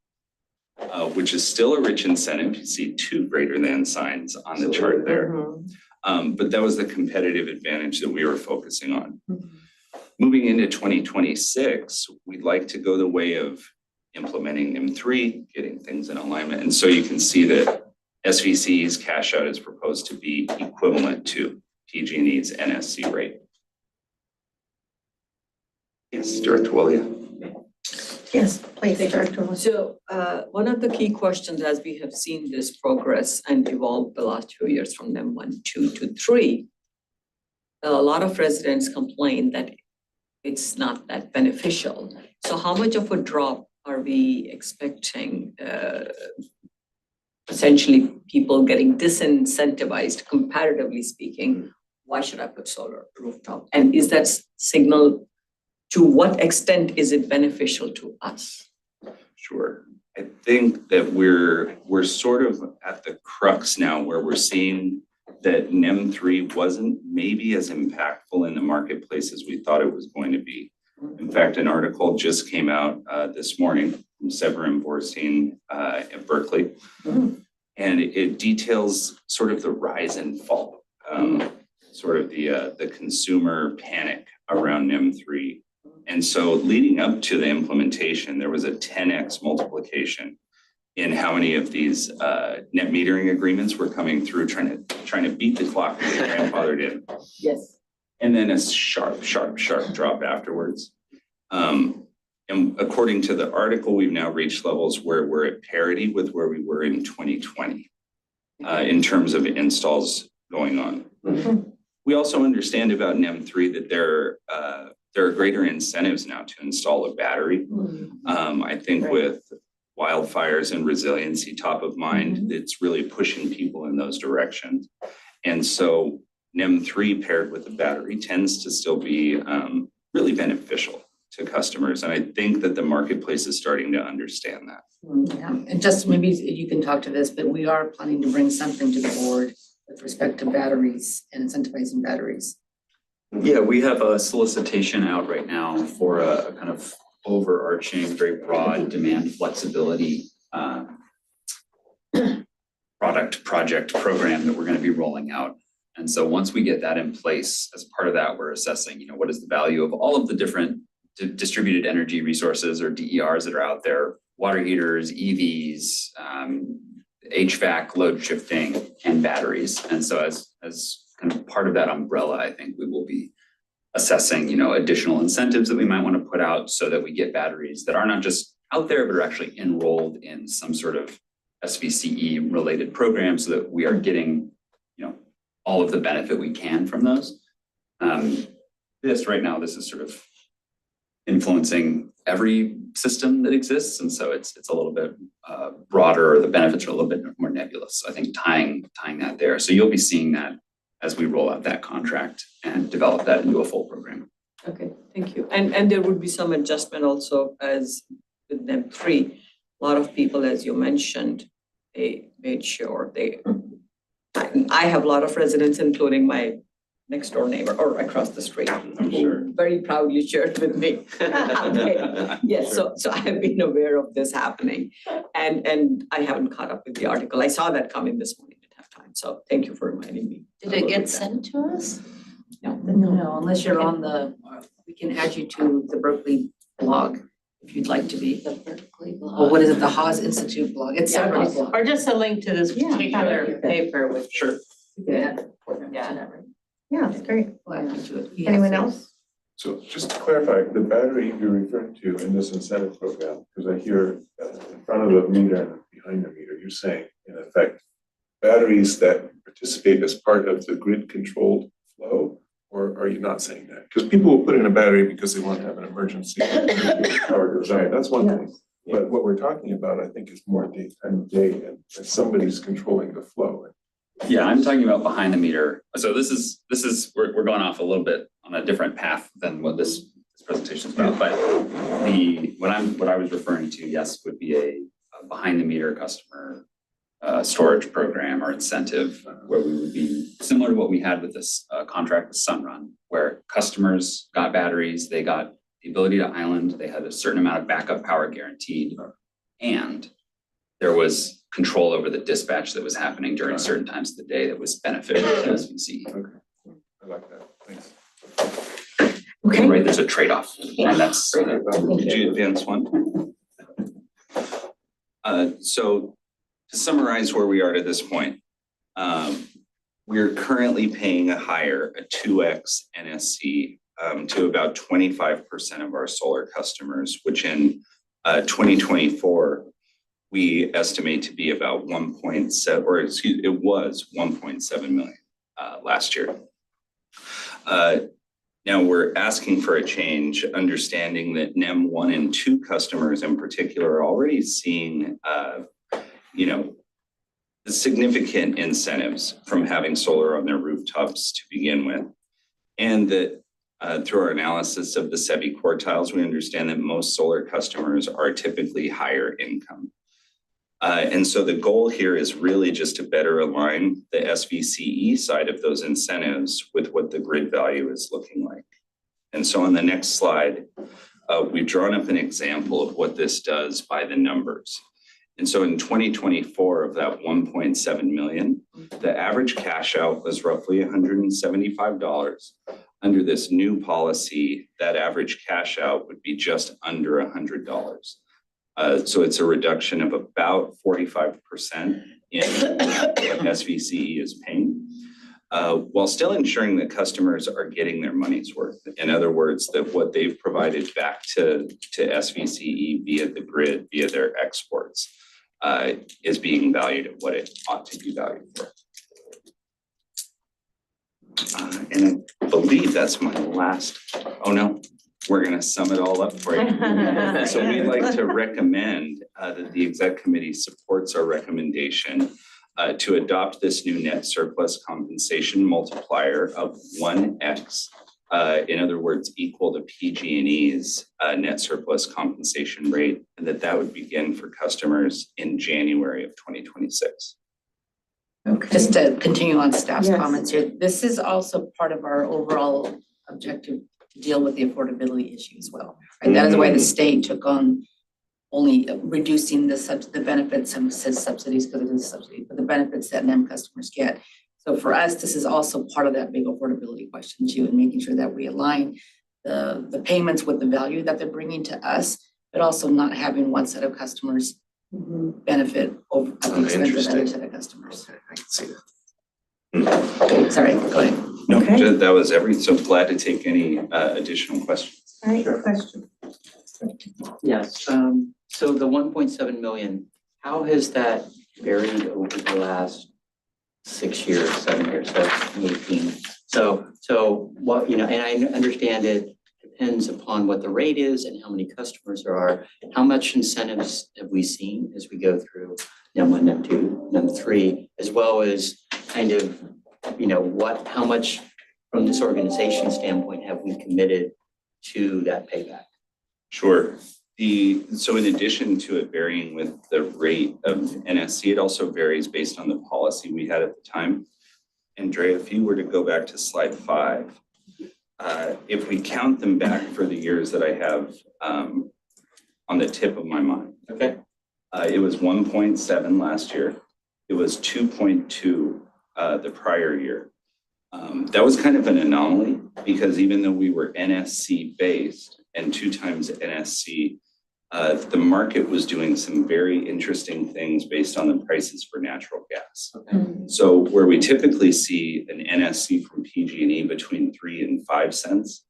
which is still a rich incentive. You see 2 greater than signs on the chart there. But that was the competitive advantage that we were focusing on. Moving into 2026, we'd like to go the way of implementing NIM3, getting things in alignment. And so you can see that SVCE's cash out is proposed to be equivalent to PG&E's NSC rate. Yes, Director Willia. Yes, please, Director. Wong. So one of the key questions as we have seen this progress and evolve the last few years from NEM 1, 2 to 3, a lot of residents complain that it's not that beneficial. So how much of a drop are we expecting? Essentially, people getting disincentivized, comparatively speaking, why should I put solar rooftop? And is that signal, to what extent is it beneficial to us? Sure. I think that we're sort of at the crux now where we're seeing that NEM3 wasn't maybe as impactful in the marketplace as we thought it was going to be. In fact, an article just came out this morning from Severin Borstein at Berkeley. And it details sort of the rise and fall, sort of the consumer panic around NEM3. And so leading up to the implementation, there was a 10x multiplication in how many of these net metering agreements were coming through, trying to beat the clock that they grandfathered in. Yes. And then a sharp drop afterwards. And according to the article, we've now reached levels where we're at parity with where we were in 2020 in terms of installs going on. We also understand about NEM3 that there are greater incentives now to install a battery. I think with wildfires and resiliency top of mind, it's really pushing people in those directions. And so NEM3 paired with the battery tends to still be really beneficial to customers. And I think that the marketplace is starting to understand that. Yeah, and just maybe you can talk to this, but we are planning to bring something to the board with respect to batteries and incentivizing batteries. Yeah, we have a solicitation out right now for a kind of overarching, very broad demand flexibility project program that we're going to be rolling out. And so once we get that in place, as part of that, we're assessing, what is the value of all of the different distributed energy resources or DERs that are out there, water heaters, EVs, HVAC, load shifting, and batteries. And so as kind of part of that umbrella, I think we will be assessing, additional incentives that we might want to put out so that we get batteries that are not just out there, but are actually enrolled in some sort of SVCE related program so that we are getting, all of the benefit we can from those. This is sort of influencing every system that exists. And so it's a little bit broader, or the benefits are a little bit more nebulous. So I think tying that there. So you'll be seeing that as we roll out that contract and develop that into a full program. Okay, thank you. And there would be some adjustment also as with NEM3. A lot of people, as you mentioned, they made sure I have a lot of residents, including my next door neighbor or across the street. I'm sure. Very proudly shared with me. Yes, so I have been aware of this happening and I haven't caught up with the article. I saw that coming this morning, didn't have time. So thank you for reminding me. Did it get sent to us? No, unless you're on we can add you to the Berkeley blog if you'd like to be. The Berkeley blog. Or what is it, the Haas Institute blog? It's several blogs. Or just a link to this particular paper with. Sure. Yeah. Yeah, it's great. We'll add you to it. Yes. Anyone else? So just to clarify, the battery you're referring to in this incentive program, because I hear in front of the meter and behind the meter, you're saying, in effect, batteries that participate as part of the grid controlled flow, or are you not saying that? Because people will put in a battery because they want to have an emergency power goes out. That's one thing. But what we're talking about, I think, is more time of day and somebody's controlling the flow. Yeah, I'm talking about behind the meter. So this is we're going off a little bit on a different path than what this presentation is about. But what I was referring to, yes, would be a behind the meter customer storage program or incentive where we would be similar to what we had with this contract with Sunrun, where customers got batteries, they got the ability to island, they had a certain amount of backup power guaranteed, and there was control over the dispatch that was happening during certain times of the day that was beneficial to SVCE. Okay, I like that. Thanks. Okay. Right, there's a trade-off, and that's. Did you advance one? So to summarize where we are to this point, we're currently paying a 2x NSC to about 25% of our solar customers, which in 2024, we estimate to be about 1.7, or excuse, it was 1.7 million last year. Now we're asking for a change, understanding that NEM 1 and 2 customers in particular are already seeing, the significant incentives from having solar on their rooftops to begin with. And that through our analysis of the SEVI quartiles, we understand that most solar customers are typically higher income. And so the goal here is really just to better align the SVCE side of those incentives with what the grid value is looking like. And so on the next slide, we've drawn up an example of what this does by the numbers. And so in 2024 of that 1.7 million, the average cash out was roughly $175. Under this new policy, that average cash out would be just under $100. So it's a reduction of about 45% in what SVCE is paying, while still ensuring that customers are getting their money's worth. In other words, that what they've provided back to SVCE via the grid, via their exports, is being valued at what it ought to be valued for. And I believe that's my last, oh no, we're gonna sum it all up for you. So we'd like to recommend that the exec committee supports our recommendation to adopt this new net surplus compensation multiplier of 1x. In other words, equal to PG&E's net surplus compensation rate, and that would begin for customers in January of 2026. Okay. Just to continue on staff's Yes. comments here, this is also part of our overall objective to deal with the affordability issue as well. Right? That is why the state took on only reducing the benefits, some says subsidies because it is a subsidy, but the benefits that NEM customers get. So for us, this is also part of that big affordability question too, and making sure that we align the payments with the value that they're bringing to us, but also not having one set of customers benefit over at the expense of Interesting. another set of customers. I can see that. Sorry, go ahead. No, Okay. that was everything. So glad to take any additional questions. All right, question. Yes, so the 1.7 million, how has that varied over the last 6 years, 7 years, 18? So what, and I understand it depends upon what the rate is and how many customers there are. How much incentives have we seen as we go through NEM 1, NEM 2, NEM 3, as well as kind of, how much from this organization standpoint have we committed to that payback? Sure. So in addition to it varying with the rate of NSC, it also varies based on the policy we had at the time. Andrea, if you were to go back to slide 5, if we count them back for the years that I have on the tip of my mind. Okay. It was 1.7 last year. It was 2.2 the prior year. That was kind of an anomaly because even though we were NSC based and 2 times NSC, the market was doing some very interesting things based on the prices for natural gas. Okay. So where we typically see an NSC from PG&E between 3 and 5 cents,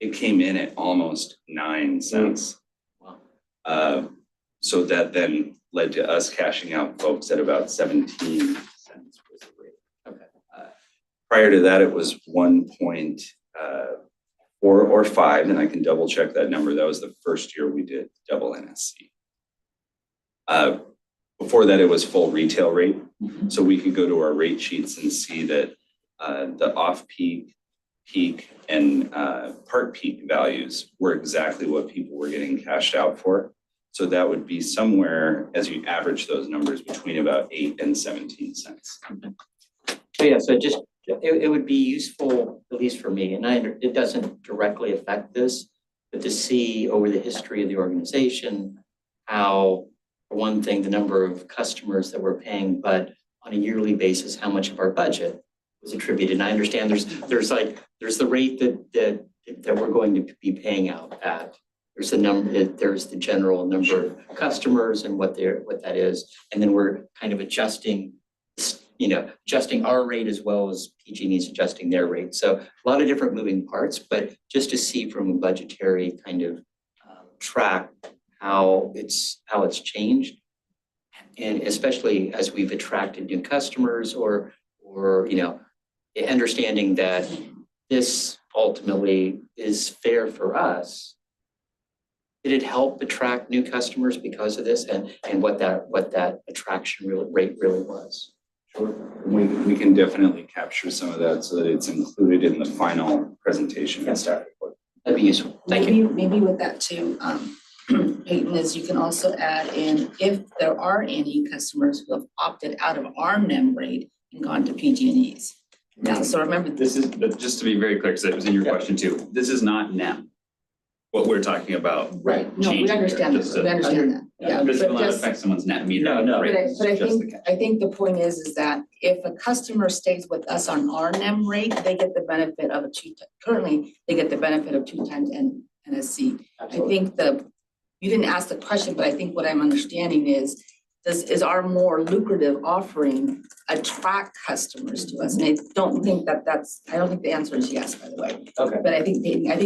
it came in at almost 9 cents. Wow. So that then led to us cashing out folks at about 17 cents was the rate. Okay. Prior to that, it was 1.4 or 5, and I can double check that number. That was the first year we did double NSC. Before that, it was full retail rate. So we could go to our rate sheets and see that the off-peak, peak, and part peak values were exactly what people were getting cashed out for. So that would be somewhere, as you average those numbers, between about 8 and 17 cents. So yeah, so just, it would be useful, at least for me, and it doesn't directly affect this, but to see over the history of the organization, how, for one thing, the number of customers that we're paying, but on a yearly basis, how much of our budget was attributed. And I understand there's the rate that we're going to be paying out at, there's the number, there's the general number of customers and what that is. And then we're kind of adjusting, adjusting our rate as well as PG&E's adjusting their rate. So a lot of different moving parts, but just to see from a budgetary kind of track how it's changed. And especially as we've attracted new customers or understanding that this ultimately is fair for us. Did it help attract new customers because of this and what that attraction rate really was? Sure. We can definitely capture some of that so that it's included in the final presentation and staff report. That'd be useful. Thank you. Maybe with that too, Peyton, is you can also add in if there are any customers who have opted out of our NEM rate and gone to PG&E's. Now, so remember This is, but just to be very clear, because it was in your question too, this is not NEM. What we're talking about. right, no, we changing here, understand just that, we understand that, yeah, This but will not just. affect someone's net meter. No. rate, But it's I just the think, cap. I think the point is that if a customer stays with us on our NEM rate, they get the benefit of currently, they get the benefit of 2 times NSC. I think you didn't ask the question, but I think what I'm understanding is our more lucrative offering attract customers to us? And I don't think I don't think the answer is yes, by the way. Okay. But I think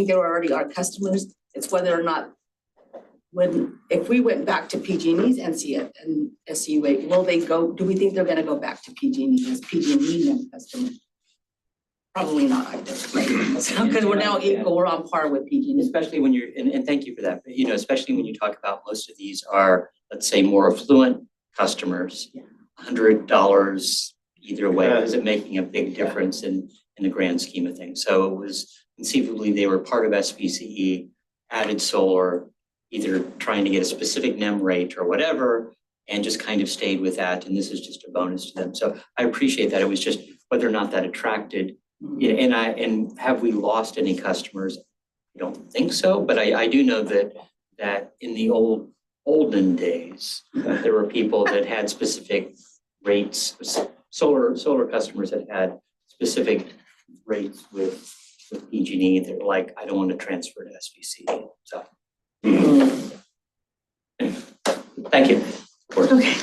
they were already our customers. It's whether or not if we went back to PG&E's NC and SCE rate, do we think they're gonna go back to PG&E as PG&E NEM customer? Probably not either, right? So, because we're now equal, we're on par with PG&E. Especially when and thank you for that, but especially when you talk about most of these are, let's say, more affluent customers. $100 either way isn't making a big difference in the grand scheme of things. So it was conceivably they were part of SVCE, added solar, either trying to get a specific NEM rate or whatever, and just kind of stayed with that. And this is just a bonus to them. So I appreciate that. It was just whether or not that attracted. And have we lost any customers? I don't think so, but I do know that in the olden days, there were people that had specific rates, solar customers that had specific rates with PG&E that were like, I don't want to transfer to SVCE. So thank you. Okay.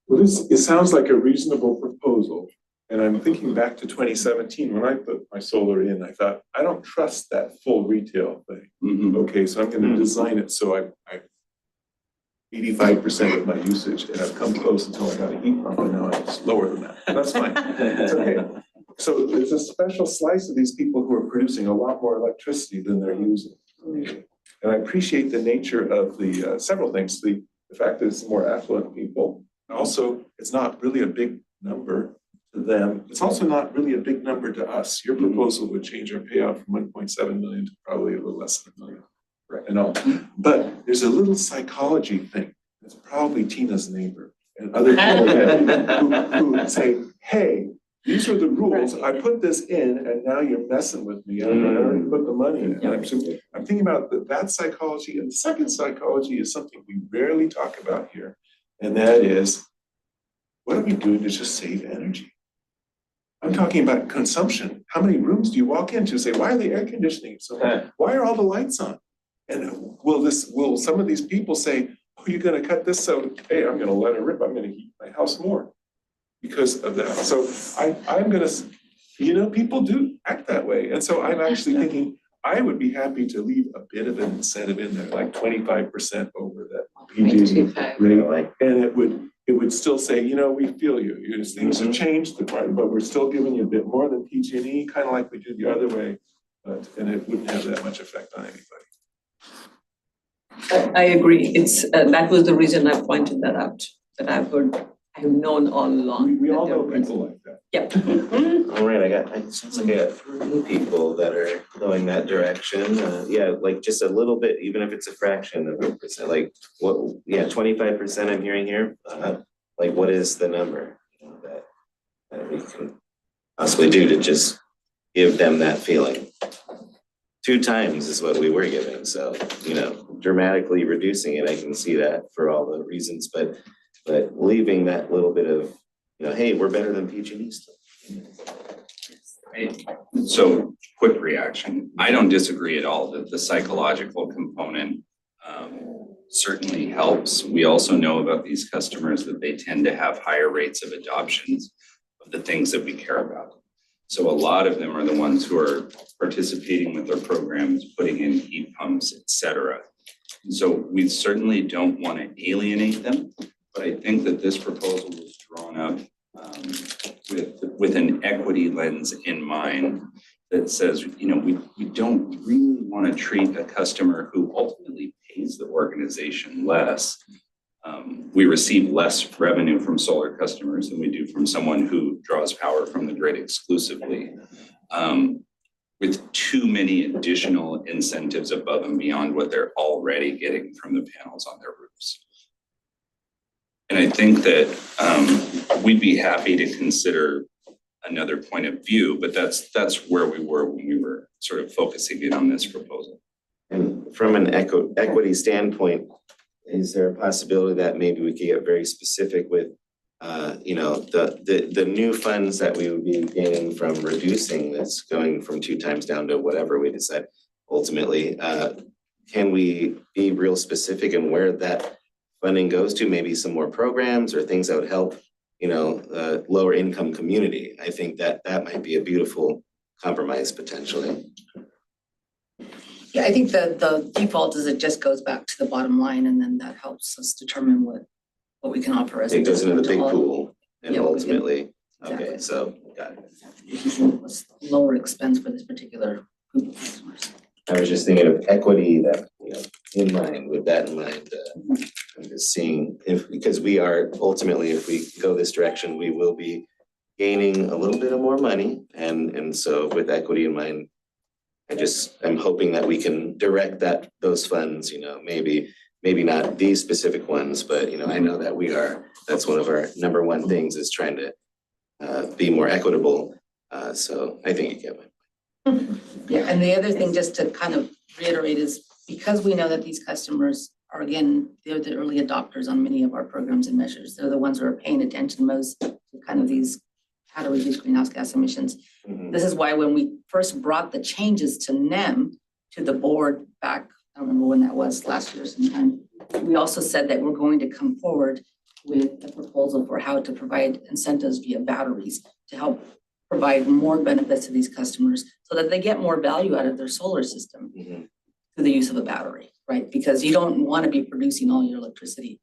Well, it sounds like a reasonable proposal. And I'm thinking back to 2017, when I put my solar in, I thought, I don't trust that full retail thing. Mhm. Okay, so I'm gonna design it so I 85% of my usage, and I've come close until I got a heat pump, and now it's lower than that. That's fine. It's okay. So there's a special slice of these people who are producing a lot more electricity than they're using. And I appreciate the nature of the several things. The fact that it's more affluent people. Also, it's not really a big number to them. It's also not really a big number to us. Your proposal would change our payout from 1.7 million to probably a little less than $1 million. Right. And all. But there's a little psychology thing. It's probably Tina's neighbor and other people who say, hey, these are the rules. I put this in and now you're messing with me. I already put the money in. I'm thinking about that psychology. And the second psychology is something we rarely talk about here. And that is, what are we doing to just save energy? I'm talking about consumption. How many rooms do you walk into and say, why are the air conditioning so high? Why are all the lights on? And will some of these people say, oh, you're gonna cut this, so hey, I'm gonna let it rip, I'm gonna heat my house more because of that. So I'm gonna, people do act that way. And so I'm actually thinking, I would be happy to leave a bit of an incentive in there, like 25% over that PG rate. And it would still say, we feel you. Things have changed, but we're still giving you a bit more than PG&E, kind of like we do the other way. And it wouldn't have that much effect on anybody. I agree. It's, that was the reason I pointed that out, that I've known all along. We all know people like that. Yep. All right, it sounds like I got 3 people that are going that direction. Like just a little bit, even if it's a fraction of a percent, like 25% I'm hearing here. Like what is the number that we can possibly do to just give them that feeling? 2 times is what we were giving, so, dramatically reducing it, I can see that for all the reasons, but leaving that little bit of, hey, we're better than PG&E still. So quick reaction. I don't disagree at all that the psychological component certainly helps. We also know about these customers that they tend to have higher rates of adoptions of the things that we care about. So a lot of them are the ones who are participating with their programs, putting in heat pumps, et cetera. And so we certainly don't want to alienate them, but I think that this proposal was drawn up with an equity lens in mind that says, you know, we don't really want to treat a customer who ultimately pays the organization less. We receive less revenue from solar customers than we do from someone who draws power from the grid exclusively, with too many additional incentives above and beyond what they're already getting from the panels on their roofs. And I think that we'd be happy to consider another point of view, but that's where we were when we were sort of focusing in on this proposal. And from an equity standpoint, is there a possibility that maybe we could get very specific with, you know, the new funds that we would be gaining from reducing this, going from 2 times down to whatever we decide ultimately? Can we be real specific in where that funding goes to? Maybe some more programs or things that would help, you know, lower income community. I think that might be a beautiful compromise potentially. Yeah, I think the default is it just goes back to the bottom line and then that helps us determine what we can offer as. It goes into the big to all. pool and Yeah, we can- ultimately, okay, exactly. so got it. Let's lower expense for this particular group of customers. I was just thinking of equity that, you know, in mind, with that in mind, I'm just seeing if, because we are ultimately, if we go this direction, we will be gaining a little bit of more money. And so with equity in mind, I'm hoping that we can direct those funds, you know, maybe not these specific ones, but, you know, I know that that's one of our number one things is trying to be more equitable. So I think you get my point. Yeah, and the other thing, just to kind of reiterate, is because we know that these customers are, again, they're the early adopters on many of our programs and measures. They're the ones who are paying attention most to kind of these, how to reduce greenhouse gas emissions. This is why when we first brought the changes to NEM to the board back, I don't remember when that was, last year sometime, we also said that we're going to come forward with a proposal for how to provide incentives via batteries to help provide more benefits to these customers so that they get more value out of their solar system through the use of a battery, right? Because you don't want to be producing all your electricity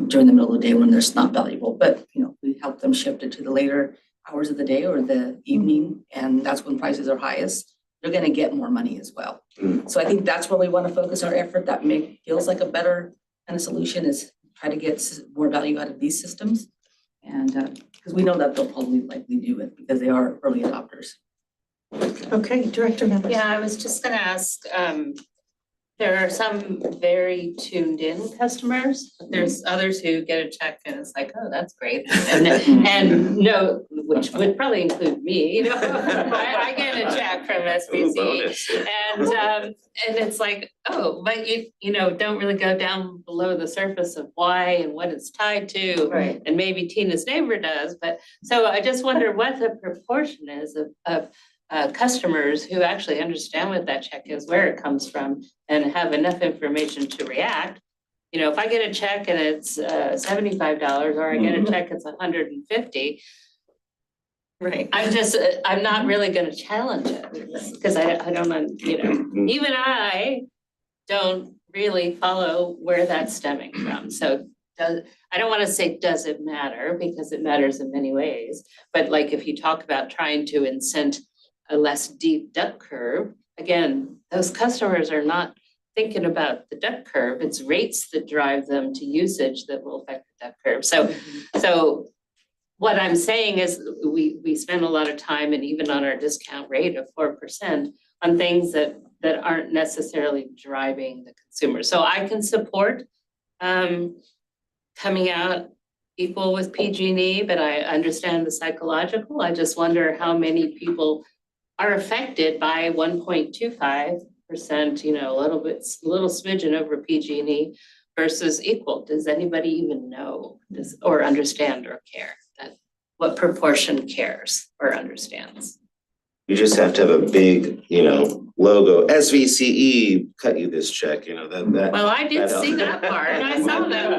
during the middle of the day when there's not valuable, but you know, we help them shift it to the later hours of the day or the evening, and that's when prices are highest. They're going to get more money as well. So I think that's where we want to focus our effort. That feels like a better kind of solution is try to get more value out of these systems. And because we know that they'll probably likely do it because they are early adopters. Okay, Director Mathers. Yeah, I was just gonna ask, there are some very tuned in customers, but there's others who get a check and it's like, oh, that's great. And no, which would probably include me, you know, I get a check from SVCE. Bonus. And it's like, oh, but you know, don't really go down below the surface of why and what it's tied to. Right. And maybe Tina's neighbor does, but so I just wonder what the proportion is of customers who actually understand what that check is, where it comes from, and have enough information to react. You know, if I get a check and it's $75 or I get a check it's $150, Right. I'm not really gonna challenge it because I don't, you know, even I don't really follow where that's stemming from. So I don't want to say does it matter because it matters in many ways, but like if you talk about trying to incent a less deep duck curve, again, those customers are not thinking about the duck curve. It's rates that drive them to usage that will affect the duck curve. So what I'm saying is we spend a lot of time and even on our discount rate of 4% on things that aren't necessarily driving the consumer. So I can support coming out equal with PG&E, but I understand the psychological. I just wonder how many people are affected by 1.25%, you know, a little smidgen over PG&E versus equal. Does anybody even know or understand or care that what proportion cares or understands? You just have to have a big, logo, SVCE, cut you this check, that. Well, I did that see helps. that part, I saw that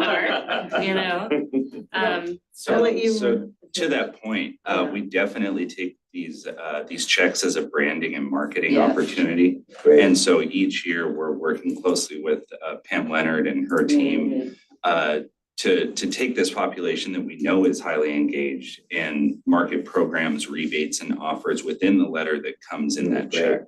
part, So, let you- so to that point, we definitely take these checks as a branding and marketing Yeah. opportunity. Great. And so each year, we're working closely with Pam Leonard and her team to take this population that we know is highly engaged and market programs, rebates, and offers within the letter that comes in that Great. check.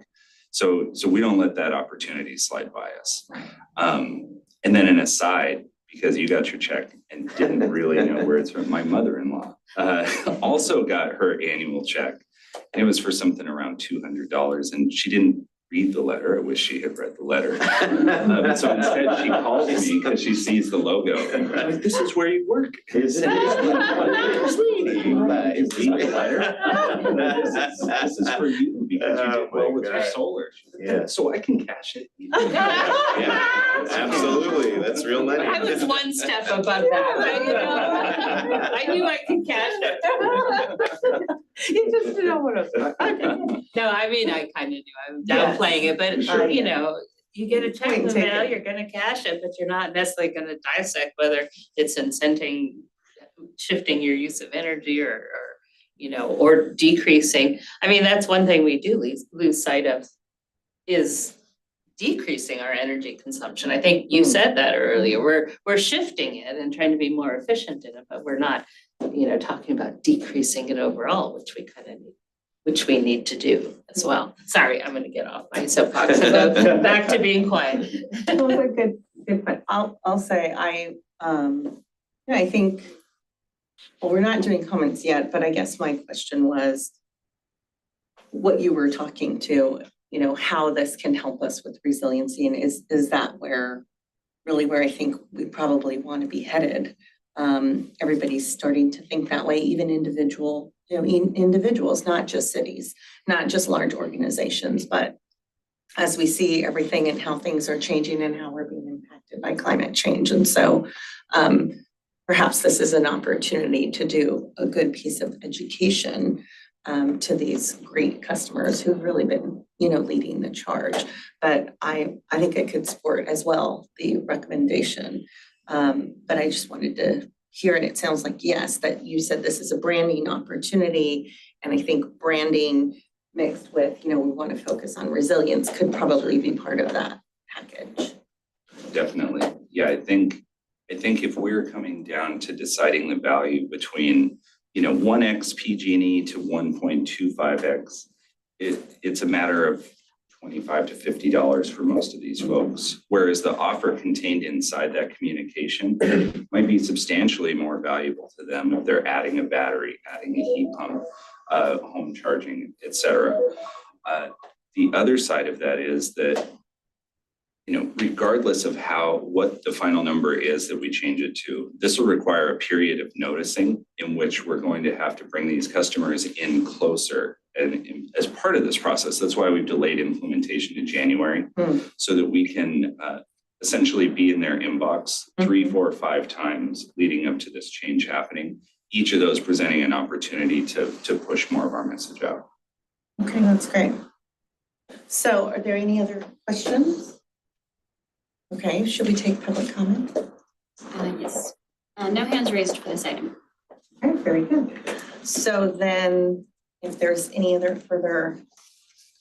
So we don't let that opportunity slide by us. And then an aside, because you got your check and didn't really know where it's from, my mother-in-law also got her annual check. And it was for something around $200, and she didn't read the letter. I wish she had read the letter. But so instead, she calls me because she sees the logo. And she's like, this is where you work. Is it? Sweetie, read the letter. This is for you because you did well with your solar. She's like, Yeah. so I can cash it. Yeah, absolutely, that's real money. I was one step above that, but I knew I could cash it. You just didn't know what I was doing. No, I mean, I kind of knew, I was downplaying it, but Sure. you get a check in Point the taken. mail, you're gonna cash it, but you're not necessarily gonna dissect whether it's incenting, shifting your use of energy or decreasing. I mean, that's one thing we do lose sight of is decreasing our energy consumption. I think you said that earlier. We're shifting it and trying to be more efficient in it, but we're not, talking about decreasing it overall, which we need to do as well. Sorry, I'm gonna get off my soapbox and go back to being quiet. Those are good point. I'll say, I think, well, we're not doing comments yet, but I guess my question was what you were talking to, how this can help us with resiliency, and is that really where I think we probably want to be headed? Everybody's starting to think that way, even individuals, not just cities, not just large organizations, but as we see everything and how things are changing and how we're being impacted by climate change. And so perhaps this is an opportunity to do a good piece of education to these great customers who've really been, leading the charge. But I think it could support as well the recommendation. But I just wanted to hear, and it sounds like, yes, that you said this is a branding opportunity. And I think branding mixed with, we want to focus on resilience could probably be part of that package. Definitely. Yeah, I think if we're coming down to deciding the value between, 1x PG&E to 1.25x, it's a matter of $25 to $50 for most of these folks. Whereas the offer contained inside that communication might be substantially more valuable to them if they're adding a battery, adding a heat pump, home charging, et cetera. The other side of that is that, regardless of what the final number is that we change it to, this will require a period of noticing in which we're going to have to bring these customers in closer. And as part of this process, that's why we've delayed implementation to January, so that we can essentially be in their inbox 3, 4, 5 times leading up to this change happening. Each of those presenting an opportunity to push more of our message out. Okay, that's great. So are there any other questions? Okay, should we take public comment? Yes. No hands raised for this item. Okay, very good. So then if there's any other further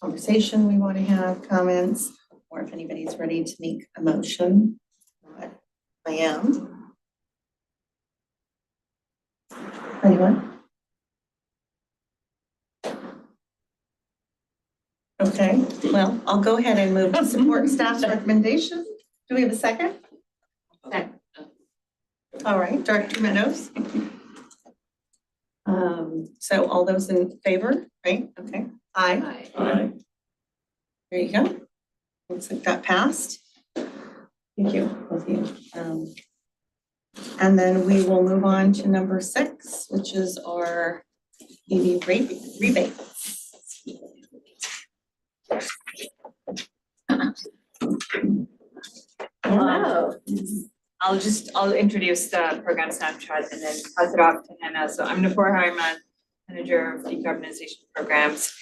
conversation we want to have, comments, or if anybody's ready to make a motion, I am. Anyone? Okay, well, I'll go ahead and move to support staff's recommendation. Do we have a second? Second. All right, Director Meadows. So all those in favor, right? Okay, aye. Aye. There you go. Looks like that passed. Thank you, both of you. And then we will move on to number 6, which is our EV rebates. Hello. I'll introduce the program snapshot and then pass it off to Hannah. So I'm Nupur Harriman, Manager of Decarbonization Programs.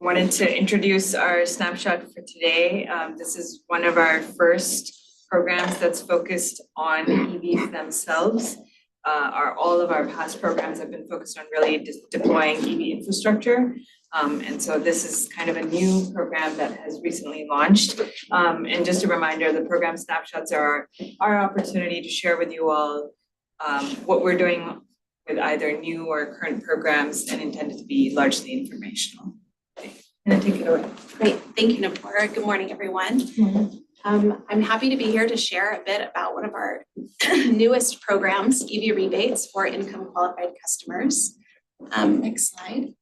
Wanted to introduce our snapshot for today. This is one of our first programs that's focused on EVs themselves. All of our past programs have been focused on really deploying EV infrastructure. And so this is kind of a new program that has recently launched. And just a reminder, the program snapshots are our opportunity to share with you all what we're doing with either new or current programs and intended to be largely informational. And take it away. Great, thank you, Nipora. Good morning, everyone. I'm happy to be here to share a bit about one of our newest programs, EV rebates for income qualified customers. Next slide.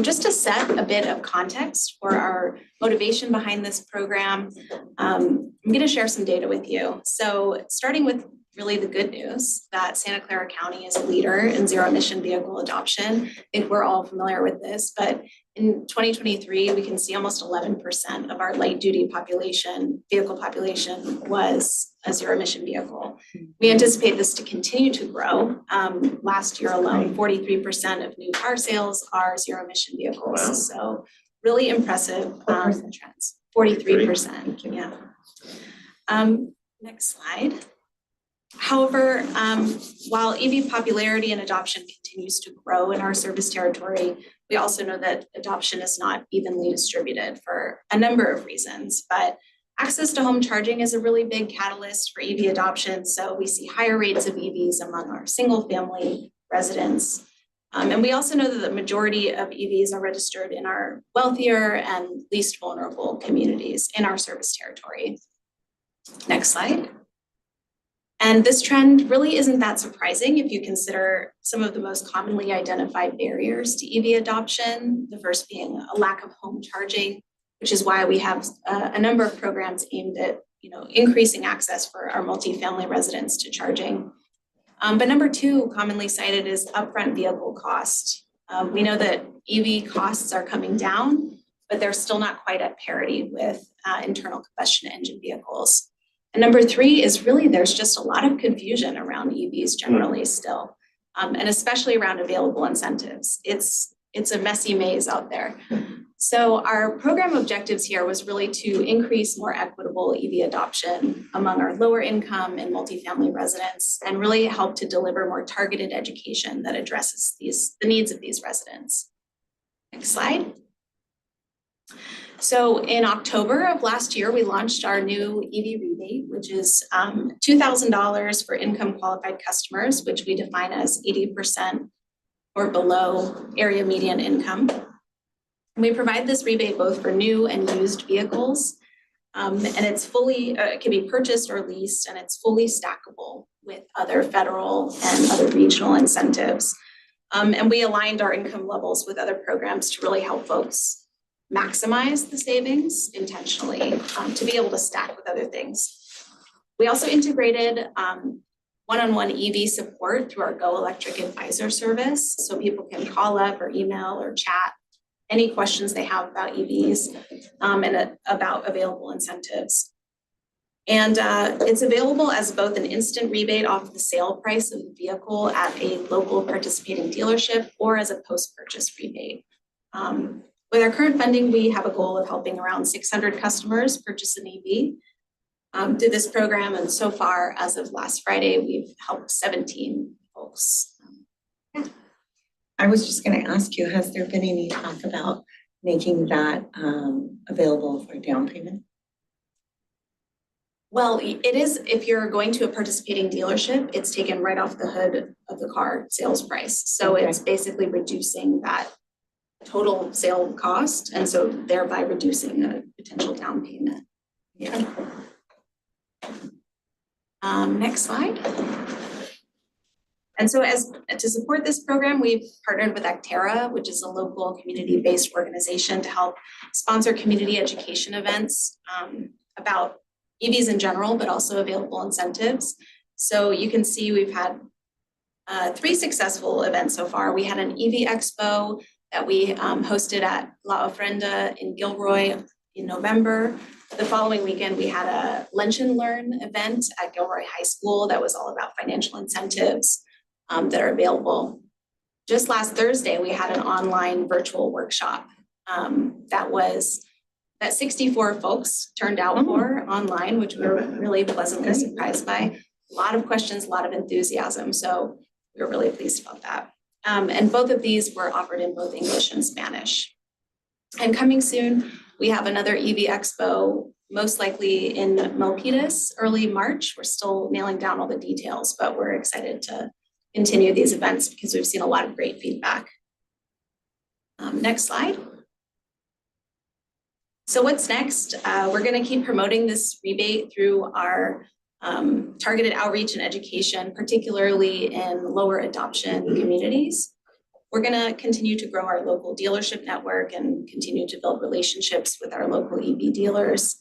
Just to set a bit of context for our motivation behind this program, I'm going to share some data with you. So starting with really the good news that Santa Clara County is a leader in zero emission vehicle adoption. I think we're all familiar with this, but in 2023, we can see almost 11% of our light duty vehicle population was a zero emission vehicle. We anticipate this to continue to grow. Last year alone, 43% of new car sales are zero emission vehicles. Wow. So really impressive trends. 43%, yeah. Next slide. However, while EV popularity and adoption continues to grow in our service territory, we also know that adoption is not evenly distributed for a number of reasons, but access to home charging is a really big catalyst for EV adoption. So we see higher rates of EVs among our single family residents. And we also know that the majority of EVs are registered in our wealthier and least vulnerable communities in our service territory. Next slide. And this trend really isn't that surprising if you consider some of the most commonly identified barriers to EV adoption, the first being a lack of home charging, which is why we have a number of programs aimed at increasing access for our multifamily residents to charging. But number two, commonly cited, is upfront vehicle cost. We know that EV costs are coming down, but they're still not quite at parity with internal combustion engine vehicles. And number three is really there's just a lot of confusion around EVs generally still, and especially around available incentives. It's a messy maze out there. So our program objectives here was really to increase more equitable EV adoption among our lower income and multifamily residents and really help to deliver more targeted education that addresses the needs of these residents. Next slide. So in October of last year, we launched our new EV rebate, which is $2,000 for income qualified customers, which we define as 80% or below area median income. We provide this rebate both for new and used vehicles, and it's it can be purchased or leased, and it's fully stackable with other federal and other regional incentives. And we aligned our income levels with other programs to really help folks maximize the savings intentionally to be able to stack with other things. We also integrated one-on-one EV support through our Go Electric Advisor service, so people can call up or email or chat any questions they have about EVs and about available incentives. And it's available as both an instant rebate off the sale price of the vehicle at a local participating dealership or as a post-purchase rebate. With our current funding, we have a goal of helping around 600 customers purchase an EV through this program. And so far, as of last Friday, we've helped 17 folks. I was just going to ask you, has there been any talk about making that available for down payment? Well, it is, if you're going to a participating dealership, it's taken right off the hood of the car sales price. So It's basically reducing that total sale cost, and so thereby reducing a potential down payment. Yeah. Next slide. And so to support this program, we've partnered with Actera, which is a local community-based organization to help sponsor community education events about EVs in general, but also available incentives. So you can see we've had 3 successful events so far. We had an EV Expo that we hosted at La Ofrenda in Gilroy in November. The following weekend, we had a Lunch and Learn event at Gilroy High School that was all about financial incentives that are available. just last Thursday, we had an online virtual workshop that 64 folks turned out for online, which we were really pleasantly surprised by. A lot of questions, a lot of enthusiasm, so we were really pleased about that. And both of these were offered in both English and Spanish. And coming soon, we have another EV Expo, most likely in Milpitas, early March. We're still nailing down all the details, but we're excited to continue these events because we've seen a lot of great feedback. Next slide. So what's next? We're going to keep promoting this rebate through our targeted outreach and education, particularly in lower adoption communities. We're going to continue to grow our local dealership network and continue to build relationships with our local EV dealers.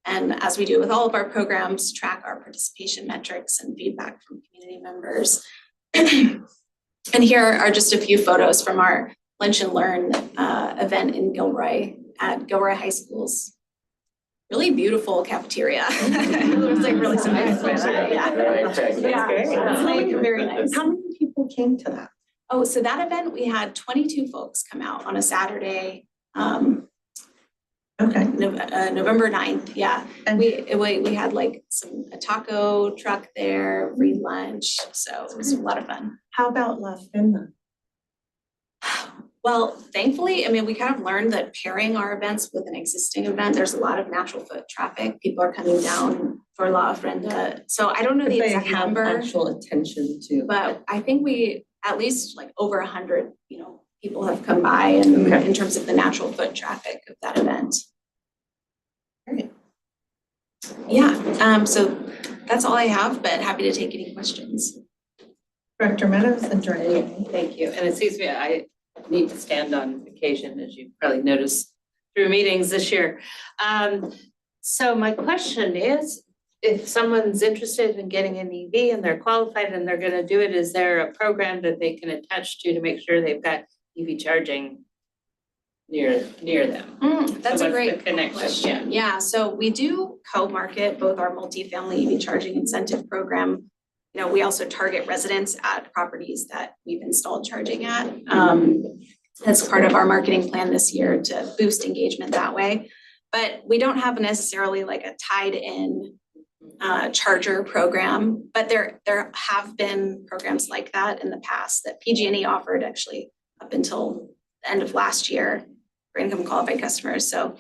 And as we do with all of our programs, track our participation metrics and feedback from community members. And here are just a few photos from our Lunch and Learn event in Gilroy at Gilroy High School's really beautiful cafeteria. It was like really surprised by that. Yeah, it's like very nice. How many people came to that? Oh, so that event, we had 22 folks come out on a Saturday, Okay. November 9th, yeah. And We had like a taco truck there, free lunch, so it was a lot of fun. how about La Fenda? Well, thankfully, I mean, we kind of learned that pairing our events with an existing event, there's a lot of natural foot traffic. People are coming down for La Ofrenda. So I don't know the They exact have number, actual attention to. but I think we, at least like over 100, people have come by and Okay. in terms of the natural foot traffic of that event. Great. Yeah, so that's all I have, but happy to take any questions. Director Meadows and Director. Thank you. And it seems to me I need to stand on vacation, as you've probably noticed through meetings this year. So my question is, if someone's interested in getting an EV and they're qualified and they're gonna do it, is there a program that they can attach to make sure they've got EV charging near them? That's So a what's great the connection? question. Yeah, so we do co-market both our multifamily EV charging incentive program. We also target residents at properties that we've installed charging at. That's part of our marketing plan this year to boost engagement that way. But we don't have necessarily like a tied in charger program, but there have been programs like that in the past that PG&E offered actually up until the end of last year for income qualified customers. So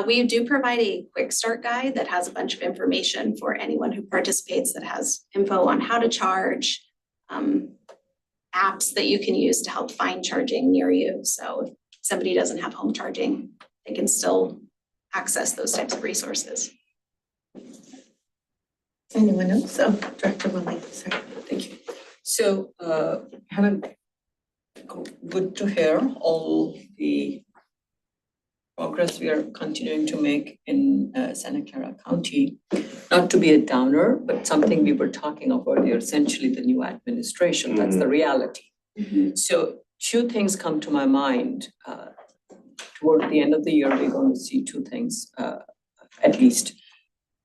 we do provide a quick start guide that has a bunch of information for anyone who participates, that has info on how to charge, apps that you can use to help find charging near you. So if somebody doesn't have home charging, they can still access those types of resources. Anyone else? So Director Willie, sorry. Thank you. So, Hannah, good to hear all the progress we are continuing to make in Santa Clara County. Not to be a downer, but something we were talking about earlier, essentially the new administration, that's the reality. So two things come to my mind. Toward the end of the year, we're going to see two things, at least,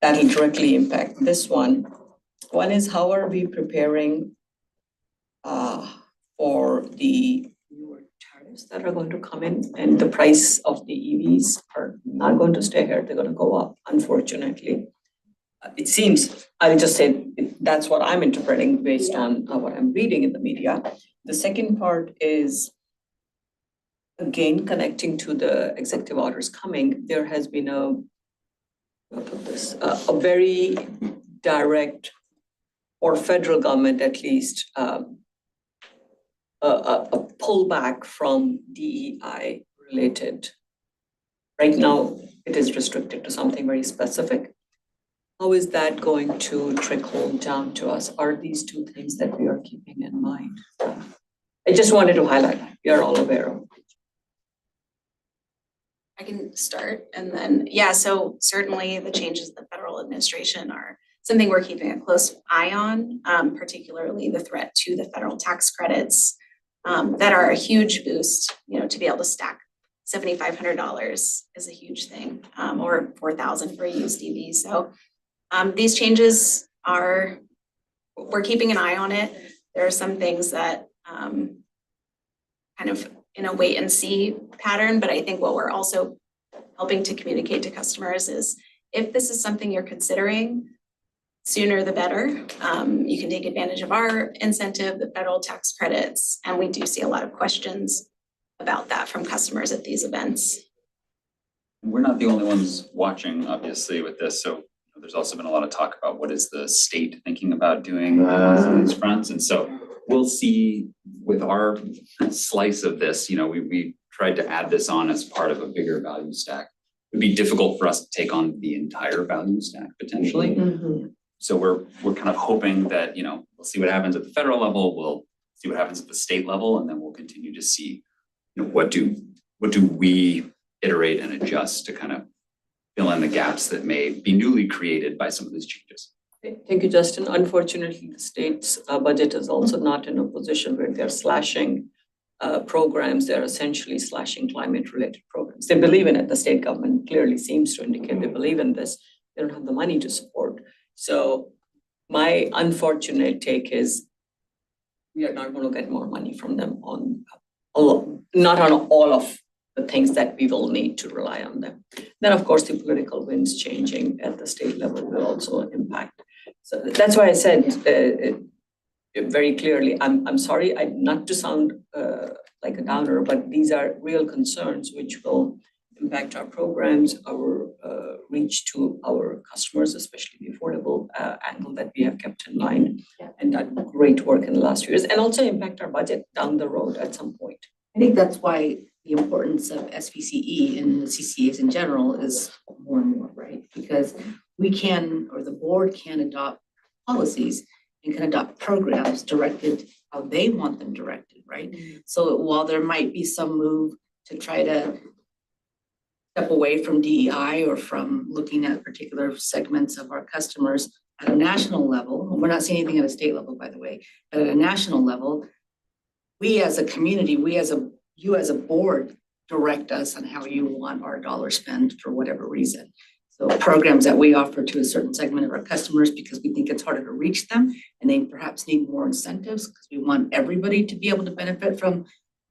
that'll directly impact this one. One is, how are we preparing for the newer tariffs that are going to come in, and the price of the EVs are not going to stay here, they're going to go up, unfortunately. It seems, I'll just say, that's what I'm interpreting based on what I'm reading in the media. The second part is, again, connecting to the executive orders coming, there has been a very direct, or federal government at least, a pullback from DEI related. Right now, it is restricted to something very specific. How is that going to trickle down to us? Are these two things that we are keeping in mind? I just wanted to highlight that. We are all aware of. I can start and then, yeah, so certainly the changes in the federal administration are something we're keeping a close eye on, particularly the threat to the federal tax credits that are a huge boost, to be able to stack $7,500 is a huge thing, or $4,000 for a used EV. So these changes we're keeping an eye on it. There are some things that kind of in a wait and see pattern, but I think what we're also helping to communicate to customers is if this is something you're considering, sooner the better. You can take advantage of our incentive, the federal tax credits, and we do see a lot of questions about that from customers at these events. We're not the only ones watching, obviously, with this, so there's also been a lot of talk about what is the state thinking about doing on some of these fronts, and so we'll see with our slice of this, we tried to add this on as part of a bigger value stack. It'd be difficult for us to take on the entire value stack potentially. So we're kind of hoping that, we'll see what happens at the federal level, we'll see what happens at the state level, and then we'll continue to see, what do we iterate and adjust to kind of fill in the gaps that may be newly created by some of these changes. Thank you, Justin. Unfortunately, the state's budget is also not in a position where they're slashing programs. They're essentially slashing climate-related programs. They believe in it. The state government clearly seems to indicate they believe in this. They don't have the money to support. So my unfortunate take is we are not going to get more money from them not on all of the things that we will need to rely on them. Then, of course, the political winds changing at the state level will also impact. So that's why I said very clearly, I'm sorry, not to sound like a downer, but these are real concerns which will impact our programs, our reach to our customers, especially the affordable angle that we have kept in mind and done great work in the last few years, and also impact our budget down the road at some point. I think that's why the importance of SVCE and the CCAs in general is more and more, right? Because we can, or the board can adopt policies and can adopt programs directed how they want them directed, right? So while there might be some move to try to step away from DEI or from looking at particular segments of our customers at a national level, and we're not seeing anything at a state level, by the way, but at a national level, we as a community, you as a board direct us on how you want our dollar spent for whatever reason. So programs that we offer to a certain segment of our customers because we think it's harder to reach them and they perhaps need more incentives because we want everybody to be able to benefit from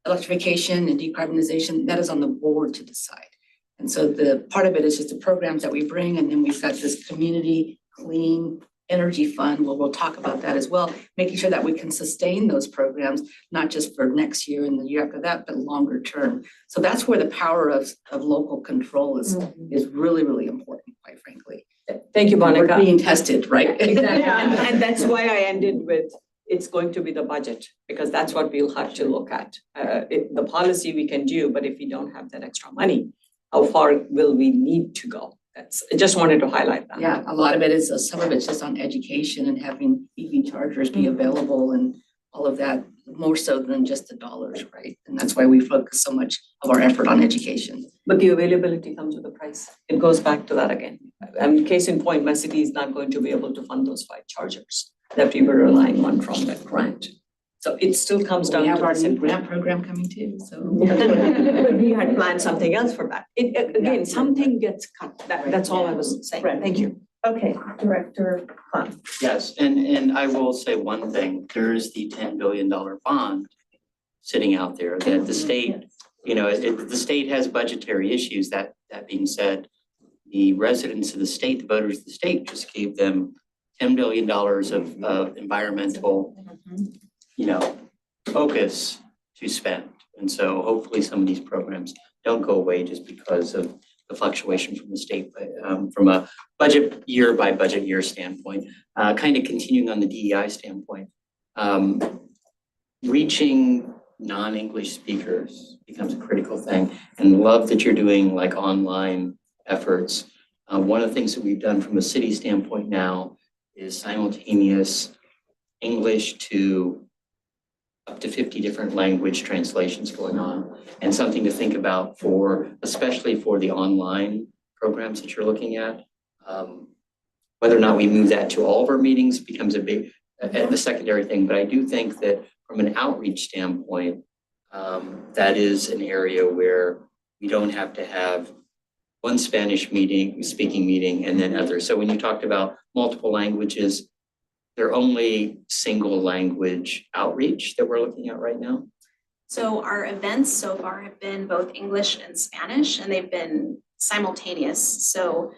electrification and decarbonization, that is on the board to decide. And so the part of it is just the programs that we bring, and then we've got this community clean energy fund, where we'll talk about that as well, making sure that we can sustain those programs, not just for next year and the year after that, but longer term. So that's where the power of local control is really, really important, quite frankly. Thank you, Monica. We're being tested, right? Exactly. And that's why I ended with, it's going to be the budget, because that's what we'll have to look at. The policy we can do, but if we don't have that extra money, how far will we need to go? I just wanted to highlight that. Yeah, a lot of it is, some of it's just on education and having EV chargers be available and all of that, more so than just the dollars, right? And that's why we focus so much of our effort on education. But the availability comes with a price. It goes back to that again. Case in point, my city is not going to be able to fund those 5 chargers that we were relying on from that grant. So it still comes down to. We have our new grant program coming too, so. We had planned something else for that. Again, something gets cut. That's all I was saying. Thank you. Okay, Director Khan. Yes, and I will say one thing, there is the $10 billion bond sitting out there that the state, the state has budgetary issues. That being said, the residents of the state, the voters of the state just gave them $10 billion of environmental, focus to spend. And so hopefully some of these programs don't go away just because of the fluctuation from the state, but from a budget year by budget year standpoint, kind of continuing on the DEI standpoint, reaching non-English speakers becomes a critical thing, and love that you're doing like online efforts. One of the things that we've done from a city standpoint now is simultaneous English to up to 50 different language translations going on, and something to think about especially for the online programs that you're looking at. Whether or not we move that to all of our meetings becomes the secondary thing, but I do think that from an outreach standpoint, that is an area where we don't have to have one Spanish speaking meeting and then others. So when you talked about multiple languages, they're only single language outreach that we're looking at right now. So our events so far have been both English and Spanish, and they've been simultaneous. So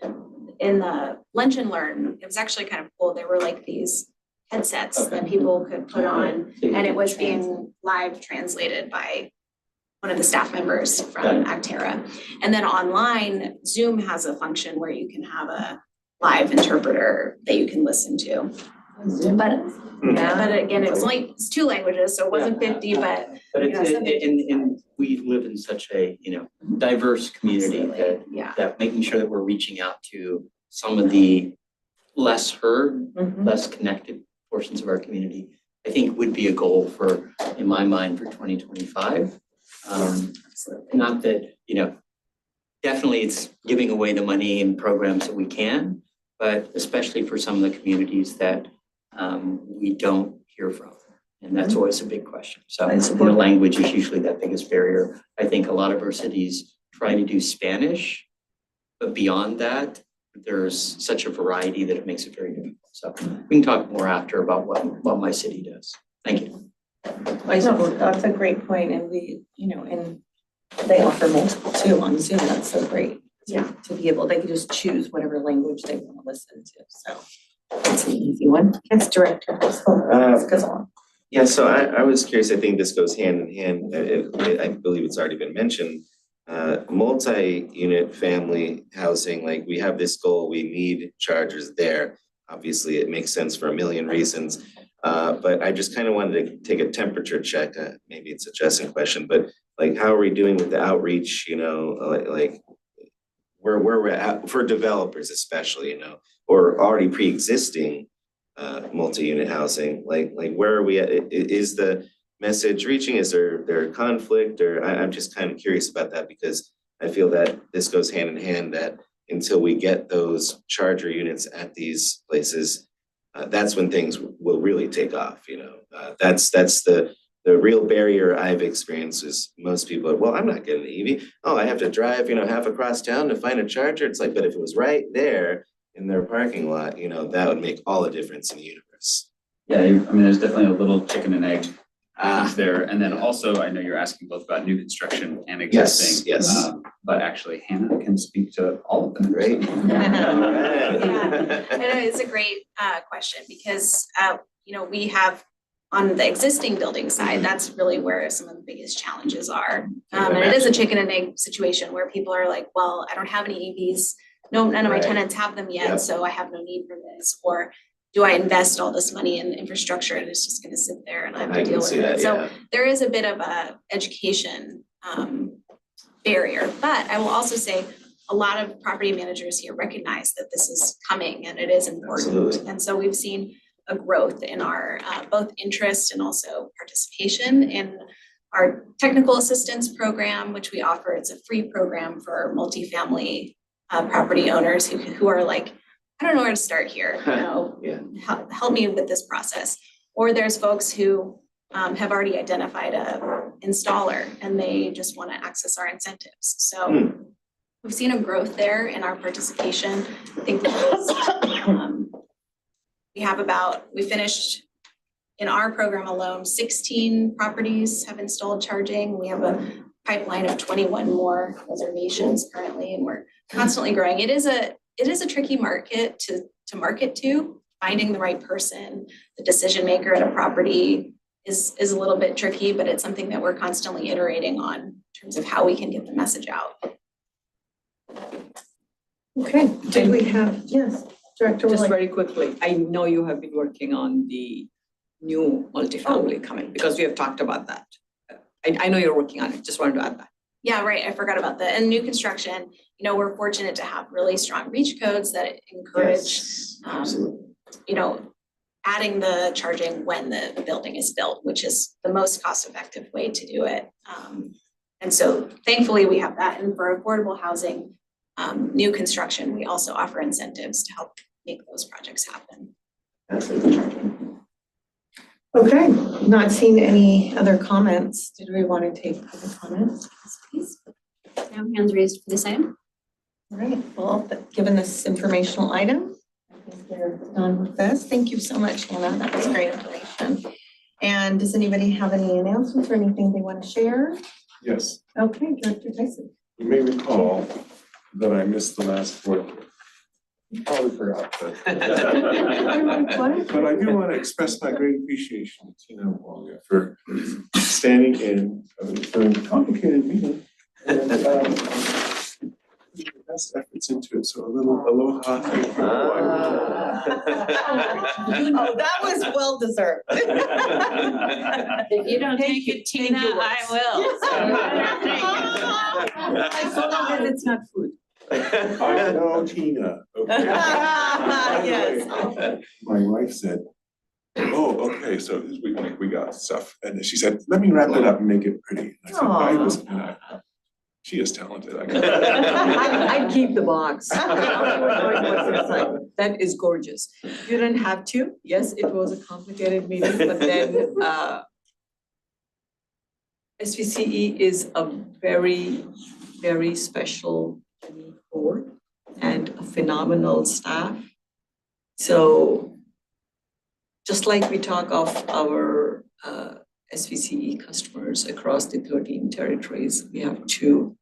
in the Lunch and Learn, it was actually kind of cool. There were like these headsets that people could put on, and it was being live translated by one of the staff members from Actera. And then online, Zoom has a function where you can have a live interpreter that you can listen to. But again, it's 2 languages, so it wasn't 50, but But you know, and we live in such a, diverse community that yeah. that making sure that we're reaching out to some of the less heard, less connected portions of our community, I think would be a goal for, in my mind, for 2025. Not that, definitely it's giving away the money and programs that we can, but especially for some of the communities that we don't hear from. And that's always a big question. So language is usually that biggest barrier. I think a lot of our cities try to do Spanish, but beyond that, there's such a variety that it makes it very difficult. So we can talk more after about what my city does. Thank you. No, that's a great point, and we, and they offer multiple too on Zoom. That's so great. Yeah. To be able, they can just choose whatever language they want to listen to. So that's an easy one. Yes, Director. Yeah, so I was curious, I think this goes hand in hand, I believe it's already been mentioned. Multi-unit family housing, like we have this goal, we need chargers there. Obviously, it makes sense for a million reasons. But I just kind of wanted to take a temperature check, maybe it's a Justin question, but like how are we doing with the outreach, like where we're at for developers especially, or already pre-existing multi-unit housing, like where are we at? Is the message reaching? Is there conflict? Or I'm just kind of curious about that because I feel that this goes hand in hand that until we get those charger units at these places, that's when things will really take off, that's the real barrier I've experienced is most people are, well, I'm not getting an EV. Oh, I have to drive, half across town to find a charger. It's like, but if it was right there in their parking lot, that would make all the difference in the universe. Yeah, there's definitely a little chicken and egg piece there. And then also, I know you're asking both about new construction and existing. Yes. But actually Hannah can speak to all of them. Great. Yeah, it's a great question because we have on the existing building side, that's really where some of the biggest challenges are. And it is a chicken and egg situation where people are like, well, I don't have any EVs. No, none of my tenants have them yet, so I have no need for this. Or do I invest all this money in infrastructure and it's just gonna sit there and I have to deal with it? So there is a bit of a education barrier, but I will also say a lot of property managers here recognize that this is coming and it is important. Absolutely. And so we've seen a growth in our both interest and also participation in our technical assistance program, which we offer. It's a free program for multifamily property owners who are like, I don't know where to start here, help me with this process. Or there's folks who have already identified a installer and they just want to access our incentives. So we've seen a growth there in our participation. I think we finished in our program alone, 16 properties have installed charging. We have a pipeline of 21 more reservations currently, and we're constantly growing. It is a tricky market to market to. Finding the right person, the decision maker at a property is a little bit tricky, but it's something that we're constantly iterating on in terms of how we can get the message out. Okay, did we have, yes, Director Just Willey. very quickly, I know you have been working on the new multifamily coming because we have talked about that. I know you're working on it, just wanted to add that. Yeah, right. I forgot about that. And new construction, we're fortunate to have really strong reach codes that encourage, adding the charging when the building is built, which is the most cost-effective way to do it. And so thankfully we have that. And for affordable housing, new construction, we also offer incentives to help make those projects happen. Okay, not seeing any other comments. Did we want to take other comments, please? No hands raised for this item. All right, well, given this informational item, I think we're done with this. Thank you so much, Hannah. That was great information. And does anybody have any announcements or anything they want to share? Yes, Okay, Director Tyson. you may recall that I missed the last board. You probably forgot, but. But I do want to express my great appreciation to Tina Wonga for standing in for a complicated meeting. And the best efforts into it, so a little aloha. Thank you. Oh, that was well deserved. If you don't take it, Tina, I will. So long as it's not food. I know Tina. Okay. Yes. My wife said, oh, okay, so we got stuff. And then she said, let me wrap it up and make it pretty. And I said, she is talented. I'd keep the box. That is gorgeous. You didn't have to. Yes, it was a complicated meeting, but then SVCE is a very, very special board and a phenomenal staff. So just like we talk of our SVCE customers across the 13 territories, we have to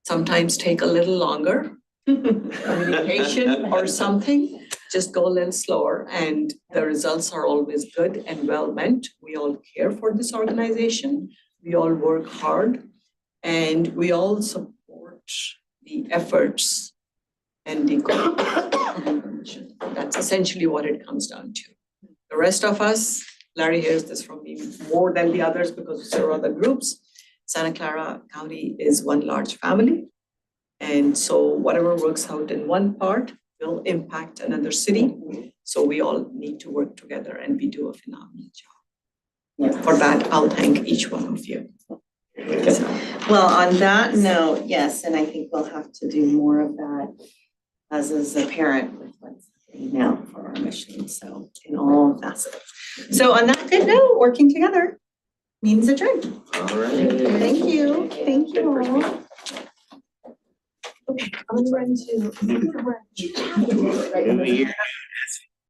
sometimes take a little longer, communication or something, just go a little slower, and the results are always good and well meant. We all care for this organization, we all work hard, and we all support the efforts and the goals of the mission. That's essentially what it comes down to. The rest of us, Larry hears this from me more than the others because there are other groups. Santa Clara County is one large family. And so whatever works out in one part will impact another city. So we all need to work together, and we do a phenomenal job. For that, I'll thank each one of you. Well, on that note, yes, and I think we'll have to do more of that as is apparent with what's happening now for our mission, so in all facets. So on that good note, working together means adjourned. All right. Thank you all. Okay, I'm gonna run to. New year.